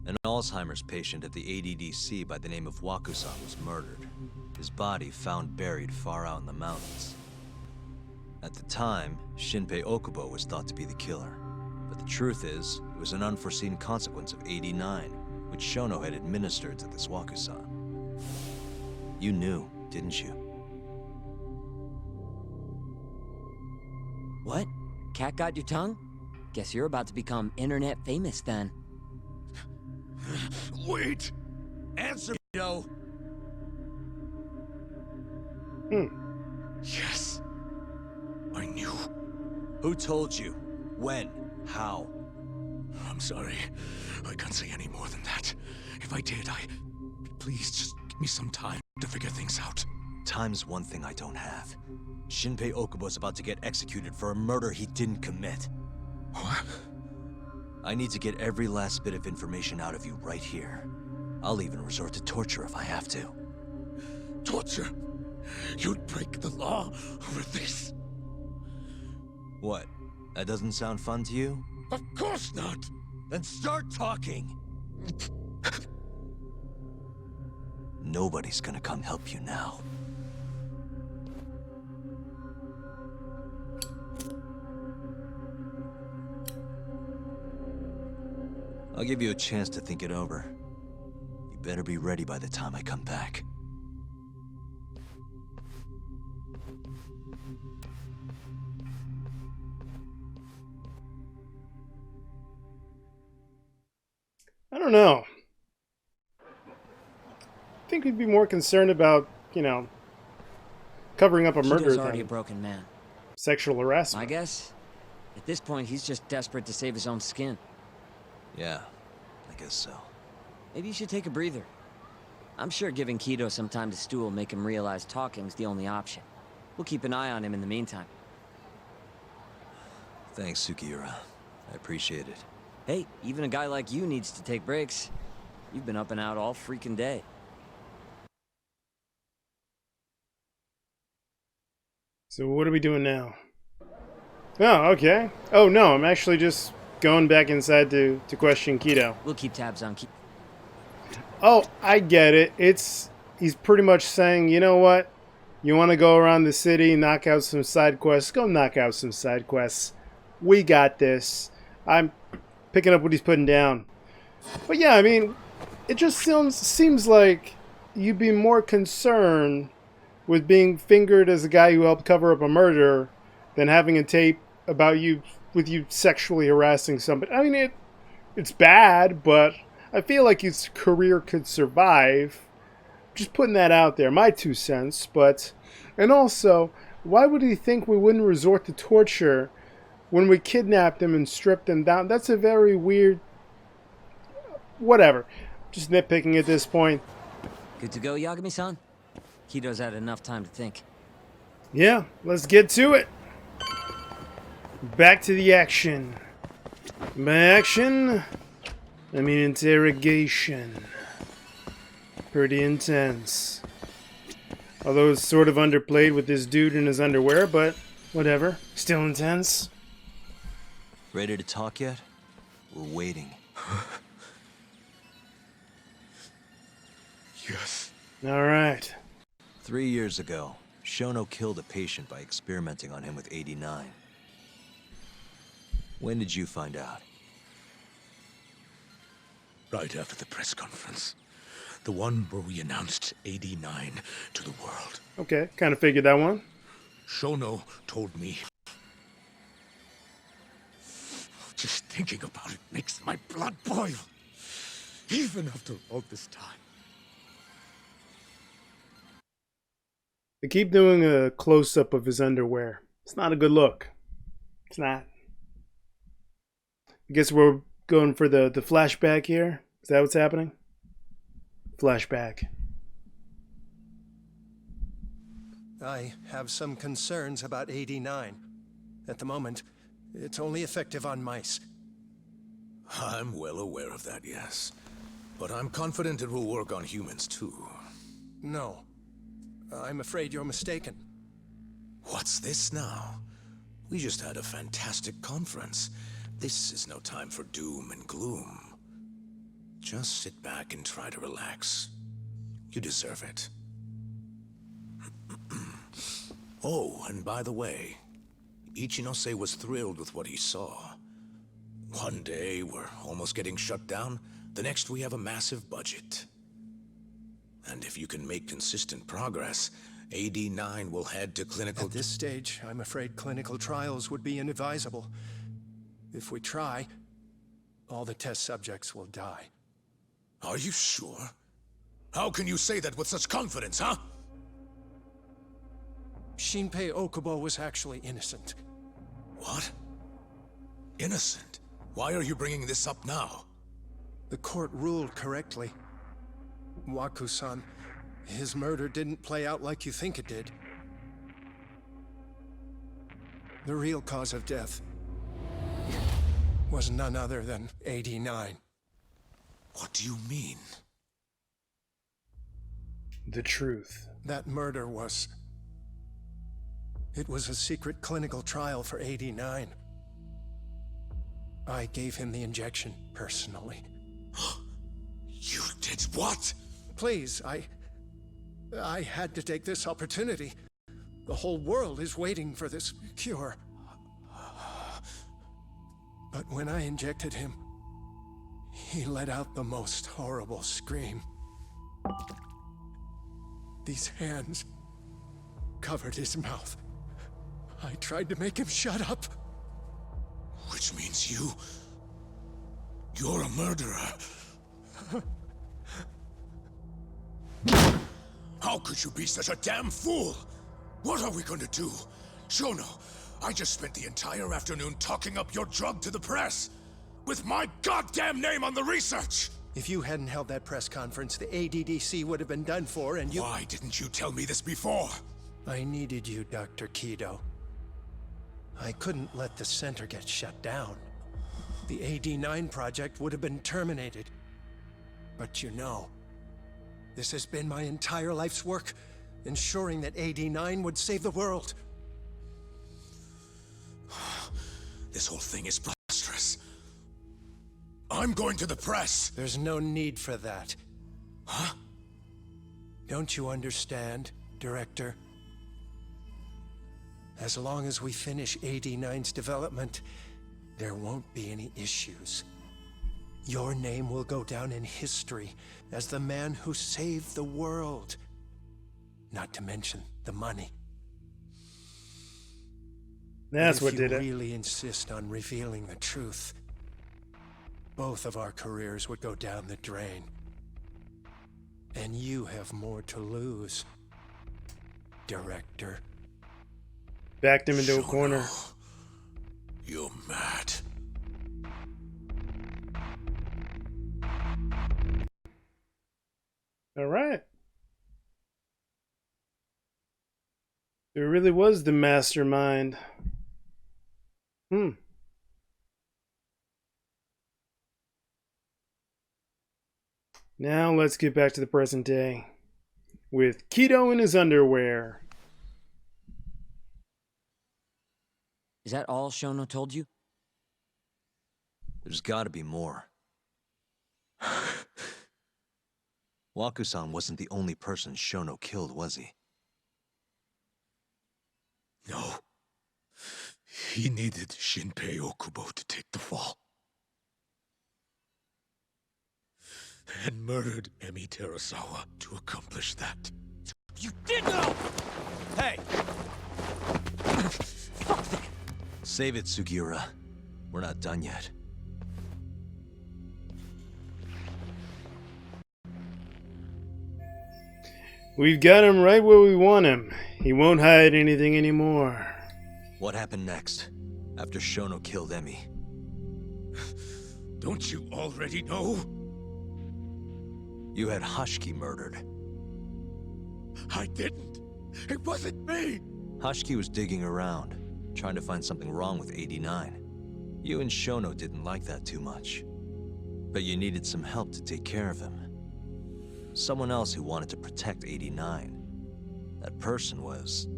Speaker 3: An Alzheimer's patient at the ADDC by the name of Wakusan was murdered. His body found buried far out in the mountains. At the time, Shinpei Okubo was thought to be the killer. But the truth is, it was an unforeseen consequence of 89, which Shono had administered to this Wakusan. You knew, didn't you?
Speaker 5: What? Cat got your tongue? Guess you're about to become internet famous then.
Speaker 15: Wait! Answer me, Kido! Yes. I knew.
Speaker 3: Who told you? When? How?
Speaker 15: I'm sorry. I can't say any more than that. If I did, please just give me some time to figure things out.
Speaker 3: Time's one thing I don't have. Shinpei Okubo's about to get executed for a murder he didn't commit.
Speaker 15: What?
Speaker 3: I need to get every last bit of information out of you right here. I'll even resort to torture if I have to.
Speaker 15: Torture? You'd break the law over this?
Speaker 3: What? That doesn't sound fun to you?
Speaker 15: Of course not!
Speaker 3: Then start talking! Nobody's gonna come help you now. I'll give you a chance to think it over. You better be ready by the time I come back.
Speaker 1: I don't know. I think we'd be more concerned about, you know, covering up a murder
Speaker 5: Kido's already a
Speaker 1: than
Speaker 5: broken man.
Speaker 1: sexual harassment.
Speaker 5: I guess, at this point, he's just desperate to save his own skin.
Speaker 3: Yeah, I guess so.
Speaker 5: Maybe you should take a breather. I'm sure giving Kido some time to stew will make him realize talking's the only option. We'll keep an eye on him in the meantime.
Speaker 3: Thanks, Sugiura. I appreciate it.
Speaker 5: Hey, even a guy like you needs to take breaks. You've been up and out all freaking day.
Speaker 1: So what are we doing now? Oh, okay. Oh no, I'm actually just going back inside to question Kido.
Speaker 5: We'll keep tabs on Kido.
Speaker 1: Oh, I get it. He's pretty much saying, you know what? You want to go around the city, knock out some side quests? Go knock out some side quests. We got this. I'm picking up what he's putting down. But yeah, I mean, it just seems like you'd be more concerned with being fingered as a guy who helped cover up a murder than having a tape about you sexually harassing somebody. I mean, it's bad, but I feel like his career could survive. Just putting that out there, my 2 cents. And also, why would he think we wouldn't resort to torture when we kidnapped him and stripped him down? That's a very weird... Whatever. Just nitpicking at this point.
Speaker 5: Good to go, Yagami-san? Kido's had enough time to think.
Speaker 1: Yeah, let's get to it. Back to the action. By action, I mean interrogation. Pretty intense. Although it's sort of underplayed with this dude in his underwear, but whatever. Still intense.
Speaker 3: Ready to talk yet? We're waiting.
Speaker 15: Yes.
Speaker 1: Alright.
Speaker 3: 3 years ago, Shono killed a patient by experimenting on him with 89. When did you find out?
Speaker 15: Right after the press conference. The one where we announced 89 to the world.
Speaker 1: Okay, kind of figured that one.
Speaker 15: Shono told me. Just thinking about it makes my blood boil. Even after all this time.
Speaker 1: They keep doing a close-up of his underwear. It's not a good look. It's not. I guess we're going for the flashback here. Is that what's happening? Flashback.
Speaker 18: I have some concerns about 89. At the moment, it's only effective on mice.
Speaker 15: I'm well aware of that, yes. But I'm confident it will work on humans, too.
Speaker 18: No. I'm afraid you're mistaken.
Speaker 15: What's this now? We just had a fantastic conference. This is no time for doom and gloom. Just sit back and try to relax. You deserve it. Oh, and by the way, Ichinose was thrilled with what he saw. One day, we're almost getting shut down. The next, we have a massive budget. And if you can make consistent progress, AD9 will head to clinical...
Speaker 18: At this stage, I'm afraid clinical trials would be inadvisable. If we try, all the test subjects will die.
Speaker 15: Are you sure? How can you say that with such confidence, huh?
Speaker 18: Shinpei Okubo was actually innocent.
Speaker 15: What? Innocent? Why are you bringing this up now?
Speaker 18: The court ruled correctly. Waku-san, his murder didn't play out like you think it did. The real cause of death was none other than 89.
Speaker 15: What do you mean?
Speaker 1: The truth.
Speaker 18: That murder was... It was a secret clinical trial for 89. I gave him the injection, personally.
Speaker 15: You did what?
Speaker 18: Please, I had to take this opportunity. The whole world is waiting for this cure. But when I injected him, he let out the most horrible scream. These hands covered his mouth. I tried to make him shut up.
Speaker 15: Which means you're a murderer. How could you be such a damn fool? What are we gonna do? Shono, I just spent the entire afternoon talking up your drug to the press, with my goddamn name on the research!
Speaker 18: If you hadn't held that press conference, the ADDC would have been done for, and you...
Speaker 15: Why didn't you tell me this before?
Speaker 18: I needed you, Dr. Kido. I couldn't let the center get shut down. The AD9 project would have been terminated. But you know, this has been my entire life's work, ensuring that AD9 would save the world.
Speaker 15: This whole thing is preposterous. I'm going to the press!
Speaker 18: There's no need for that.
Speaker 15: Huh?
Speaker 18: Don't you understand, Director? As long as we finish AD9's development, there won't be any issues. Your name will go down in history as the man who saved the world. Not to mention the money.
Speaker 1: That's what did it.
Speaker 18: If you really insist on revealing the truth, both of our careers would go down the drain. And you have more to lose, Director.
Speaker 1: Backed him into a corner.
Speaker 15: You're mad.
Speaker 1: All right. It really was the mastermind. Now let's get back to the present day with Kido in his underwear.
Speaker 5: Is that all Shono told you?
Speaker 3: There's gotta be more. Waku-san wasn't the only person Shono killed, was he?
Speaker 15: No. He needed Shinpei Okubo to take the fall. And murdered Emi Terasawa to accomplish that.
Speaker 5: You did know! Hey!
Speaker 3: Save it, Sugiura. We're not done yet.
Speaker 1: We've got him right where we want him. He won't hide anything anymore.
Speaker 3: What happened next, after Shono killed Emi?
Speaker 15: Don't you already know?
Speaker 3: You had Hashiki murdered.
Speaker 15: I didn't. It wasn't me.
Speaker 3: Hashiki was digging around, trying to find something wrong with 89. You and Shono didn't like that too much. But you needed some help to take care of him. Someone else who wanted to protect 89. That person was...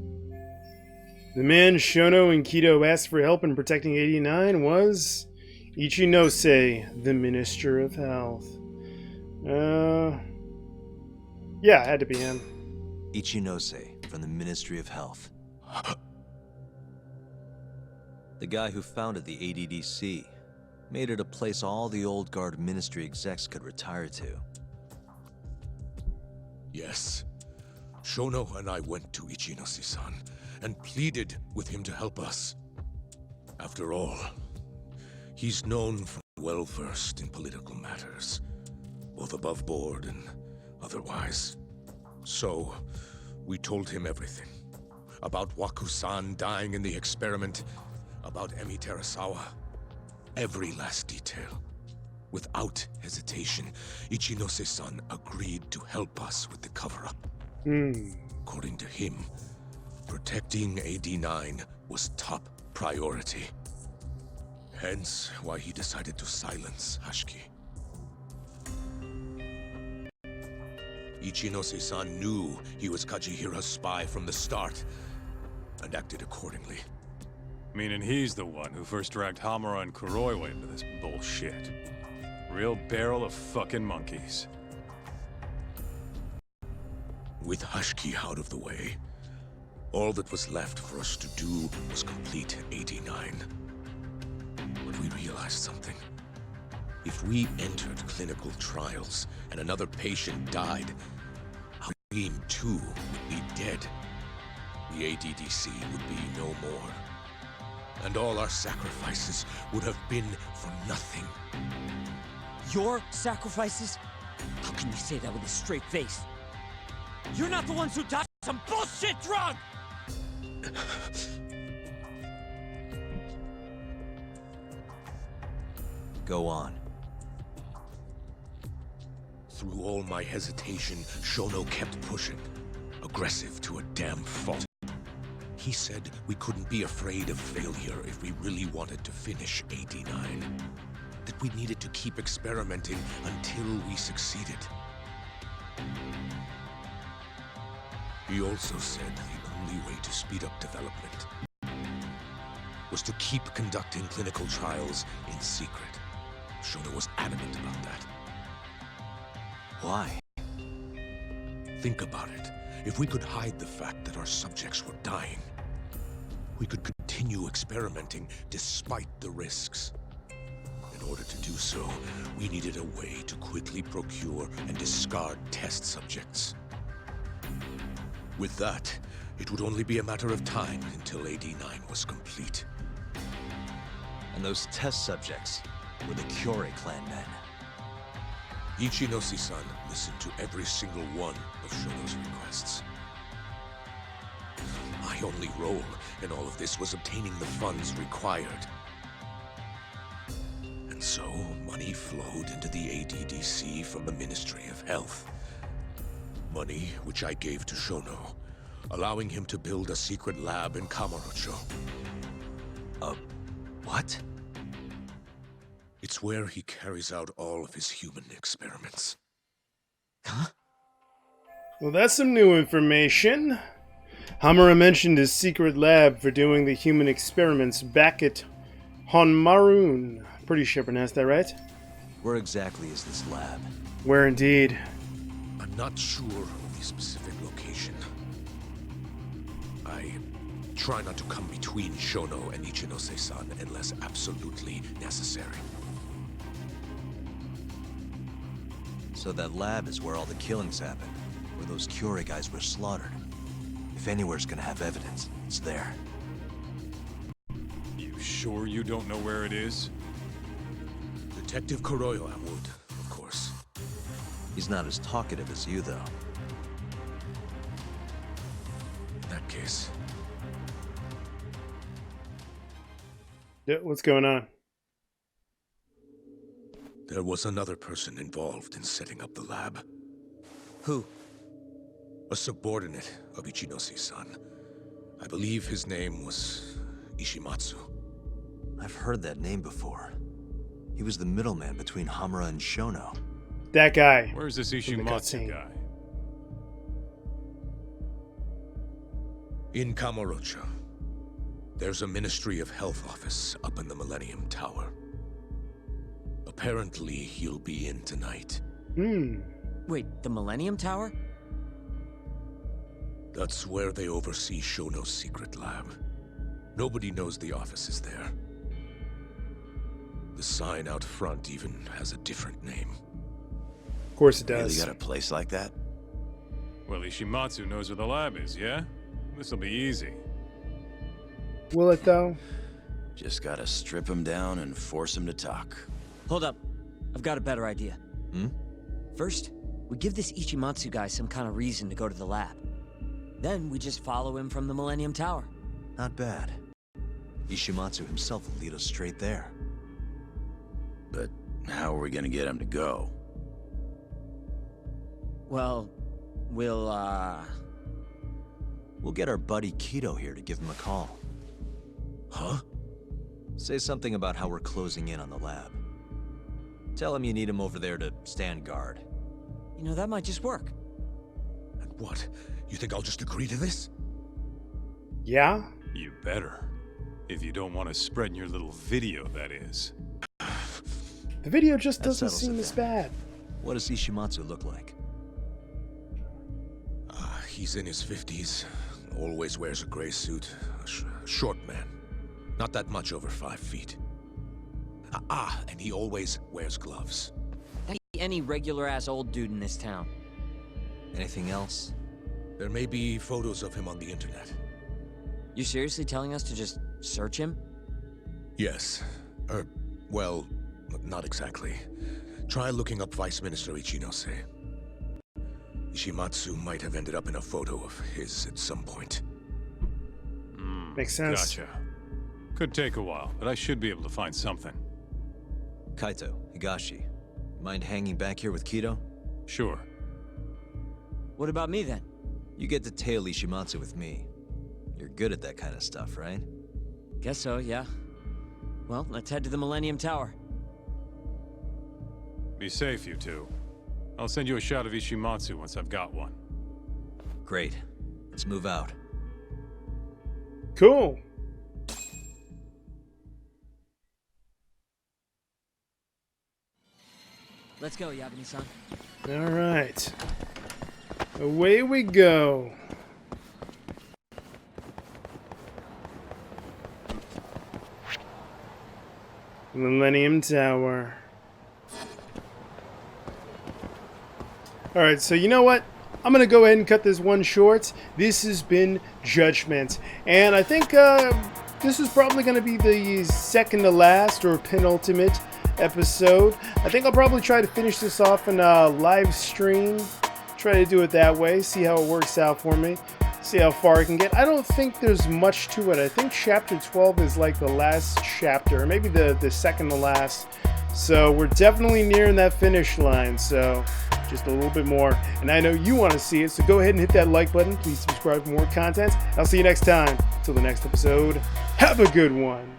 Speaker 1: The man Shono and Kido asked for help in protecting 89 was Ichinose, the Minister of Health. Yeah, it had to be him.
Speaker 3: Ichinose from the Ministry of Health. The guy who founded the ADDC made it a place all the old guard ministry execs could retire to.
Speaker 15: Yes. Shono and I went to Ichinose-san and pleaded with him to help us. After all, he's known for well-versed in political matters, both above board and otherwise. So, we told him everything. About Waku-san dying in the experiment, about Emi Terasawa. Every last detail. Without hesitation, Ichinose-san agreed to help us with the cover-up. According to him, protecting AD9 was top priority. Hence, why he decided to silence Hashiki. Ichinose-san knew he was Kajihira's spy from the start, and acted accordingly.
Speaker 11: Meaning he's the one who first dragged Hamura and Kuroiwa into this bullshit. Real barrel of fucking monkeys.
Speaker 15: With Hashiki out of the way, all that was left for us to do was complete 89. But we realized something. If we entered clinical trials and another patient died, our team too would be dead. The ADDC would be no more. And all our sacrifices would have been for nothing.
Speaker 19: Your sacrifices? How can you say that with a straight face? You're not the ones who died some bullshit drug!
Speaker 3: Go on.
Speaker 15: Through all my hesitation, Shono kept pushing. Aggressive to a damn fault. He said we couldn't be afraid of failure if we really wanted to finish 89. That we needed to keep experimenting until we succeeded. He also said the only way to speed up development was to keep conducting clinical trials in secret. Shono was adamant about that.
Speaker 3: Why?
Speaker 15: Think about it. If we could hide the fact that our subjects were dying, we could continue experimenting despite the risks. In order to do so, we needed a way to quickly procure and discard test subjects. With that, it would only be a matter of time until 89 was complete.
Speaker 3: And those test subjects were the Kyorei clan men.
Speaker 15: Ichinose-san listened to every single one of Shono's requests. My only role in all of this was obtaining the funds required. And so, money flowed into the ADDC from the Ministry of Health. Money which I gave to Shono, allowing him to build a secret lab in Kamurocho.
Speaker 3: What?
Speaker 15: It's where he carries out all of his human experiments.
Speaker 3: Huh?
Speaker 1: Well, that's some new information. Hamura mentioned his secret lab for doing the human experiments back at Honmarun. Pretty sure I pronounced that right.
Speaker 3: Where exactly is this lab?
Speaker 1: Where indeed?
Speaker 15: I'm not sure of the specific location. I try not to come between Shono and Ichinose-san unless absolutely necessary.
Speaker 3: So that lab is where all the killings happened, where those Kyorei guys were slaughtered. If anywhere's gonna have evidence, it's there.
Speaker 11: You sure you don't know where it is?
Speaker 15: Detective Kuroiwa would, of course.
Speaker 3: He's not as talkative as you, though.
Speaker 15: In that case...
Speaker 1: Yeah, what's going on?
Speaker 15: There was another person involved in setting up the lab.
Speaker 19: Who?
Speaker 15: A subordinate of Ichinose-san. I believe his name was Ishimatsu.
Speaker 3: I've heard that name before. He was the middleman between Hamura and Shono.
Speaker 1: That guy.
Speaker 11: Where's this Ishimatsu guy?
Speaker 15: In Kamurocho. There's a Ministry of Health office up in the Millennium Tower. Apparently, he'll be in tonight.
Speaker 19: Wait, the Millennium Tower?
Speaker 15: That's where they oversee Shono's secret lab. Nobody knows the office is there. The sign out front even has a different name.
Speaker 1: Of course it does.
Speaker 17: Really got a place like that?
Speaker 11: Well, Ishimatsu knows where the lab is, yeah? This'll be easy.
Speaker 1: Will it, though?
Speaker 17: Just gotta strip him down and force him to talk.
Speaker 19: Hold up. I've got a better idea.
Speaker 3: Hmm?
Speaker 19: First, we give this Ichimatsu guy some kind of reason to go to the lab. Then we just follow him from the Millennium Tower.
Speaker 3: Not bad. Ishimatsu himself will lead us straight there.
Speaker 17: But how are we gonna get him to go?
Speaker 19: Well, we'll
Speaker 3: get our buddy Kido here to give him a call.
Speaker 15: Huh?
Speaker 3: Say something about how we're closing in on the lab. Tell him you need him over there to stand guard.
Speaker 19: You know, that might just work.
Speaker 15: And what? You think I'll just agree to this?
Speaker 1: Yeah?
Speaker 11: You better. If you don't want to spread in your little video, that is.
Speaker 1: The video just
Speaker 3: That
Speaker 1: doesn't
Speaker 3: settles
Speaker 1: seem
Speaker 3: it
Speaker 1: as
Speaker 3: then.
Speaker 1: bad.
Speaker 3: What does Ishimatsu look like?
Speaker 15: He's in his 50s. Always wears a gray suit. Short man. Not that much over 5 feet. And he always wears gloves.
Speaker 19: That ain't any regular-ass old dude in this town.
Speaker 3: Anything else?
Speaker 15: There may be photos of him on the internet.
Speaker 19: You seriously telling us to just search him?
Speaker 15: Yes. Well, not exactly. Try looking up Vice Minister Ichinose. Ishimatsu might have ended up in a photo of his at some point.
Speaker 1: Makes sense.
Speaker 11: Gotcha. Could take a while, but I should be able to find something.
Speaker 3: Kaito, Higashi, mind hanging back here with Kido?
Speaker 11: Sure.
Speaker 19: What about me, then?
Speaker 3: You get to tail Ishimatsu with me. You're good at that kind of stuff, right?
Speaker 19: Guess so, yeah. Well, let's head to the Millennium Tower.
Speaker 11: Be safe, you two. I'll send you a shot of Ishimatsu once I've got one.
Speaker 3: Great. Let's move out.
Speaker 1: Cool.
Speaker 19: Let's go, Yagami-san.
Speaker 1: All right. Away we go. Millennium Tower. Alright, so you know what? I'm going to go ahead and cut this one short. This has been Judgment. And I think this is probably going to be the second to last or penultimate episode. I think I'll probably try to finish this off in a live stream. Try to do it that way. See how it works out for me. See how far I can get. I don't think there's much to it. I think chapter 12 is like the last chapter. Or maybe the second to last. So we're definitely nearing that finish line. So just a little bit more. And I know you want to see it. So go ahead and hit that like button. Please subscribe for more content. I'll see you next time. Till the next episode. Have a good one.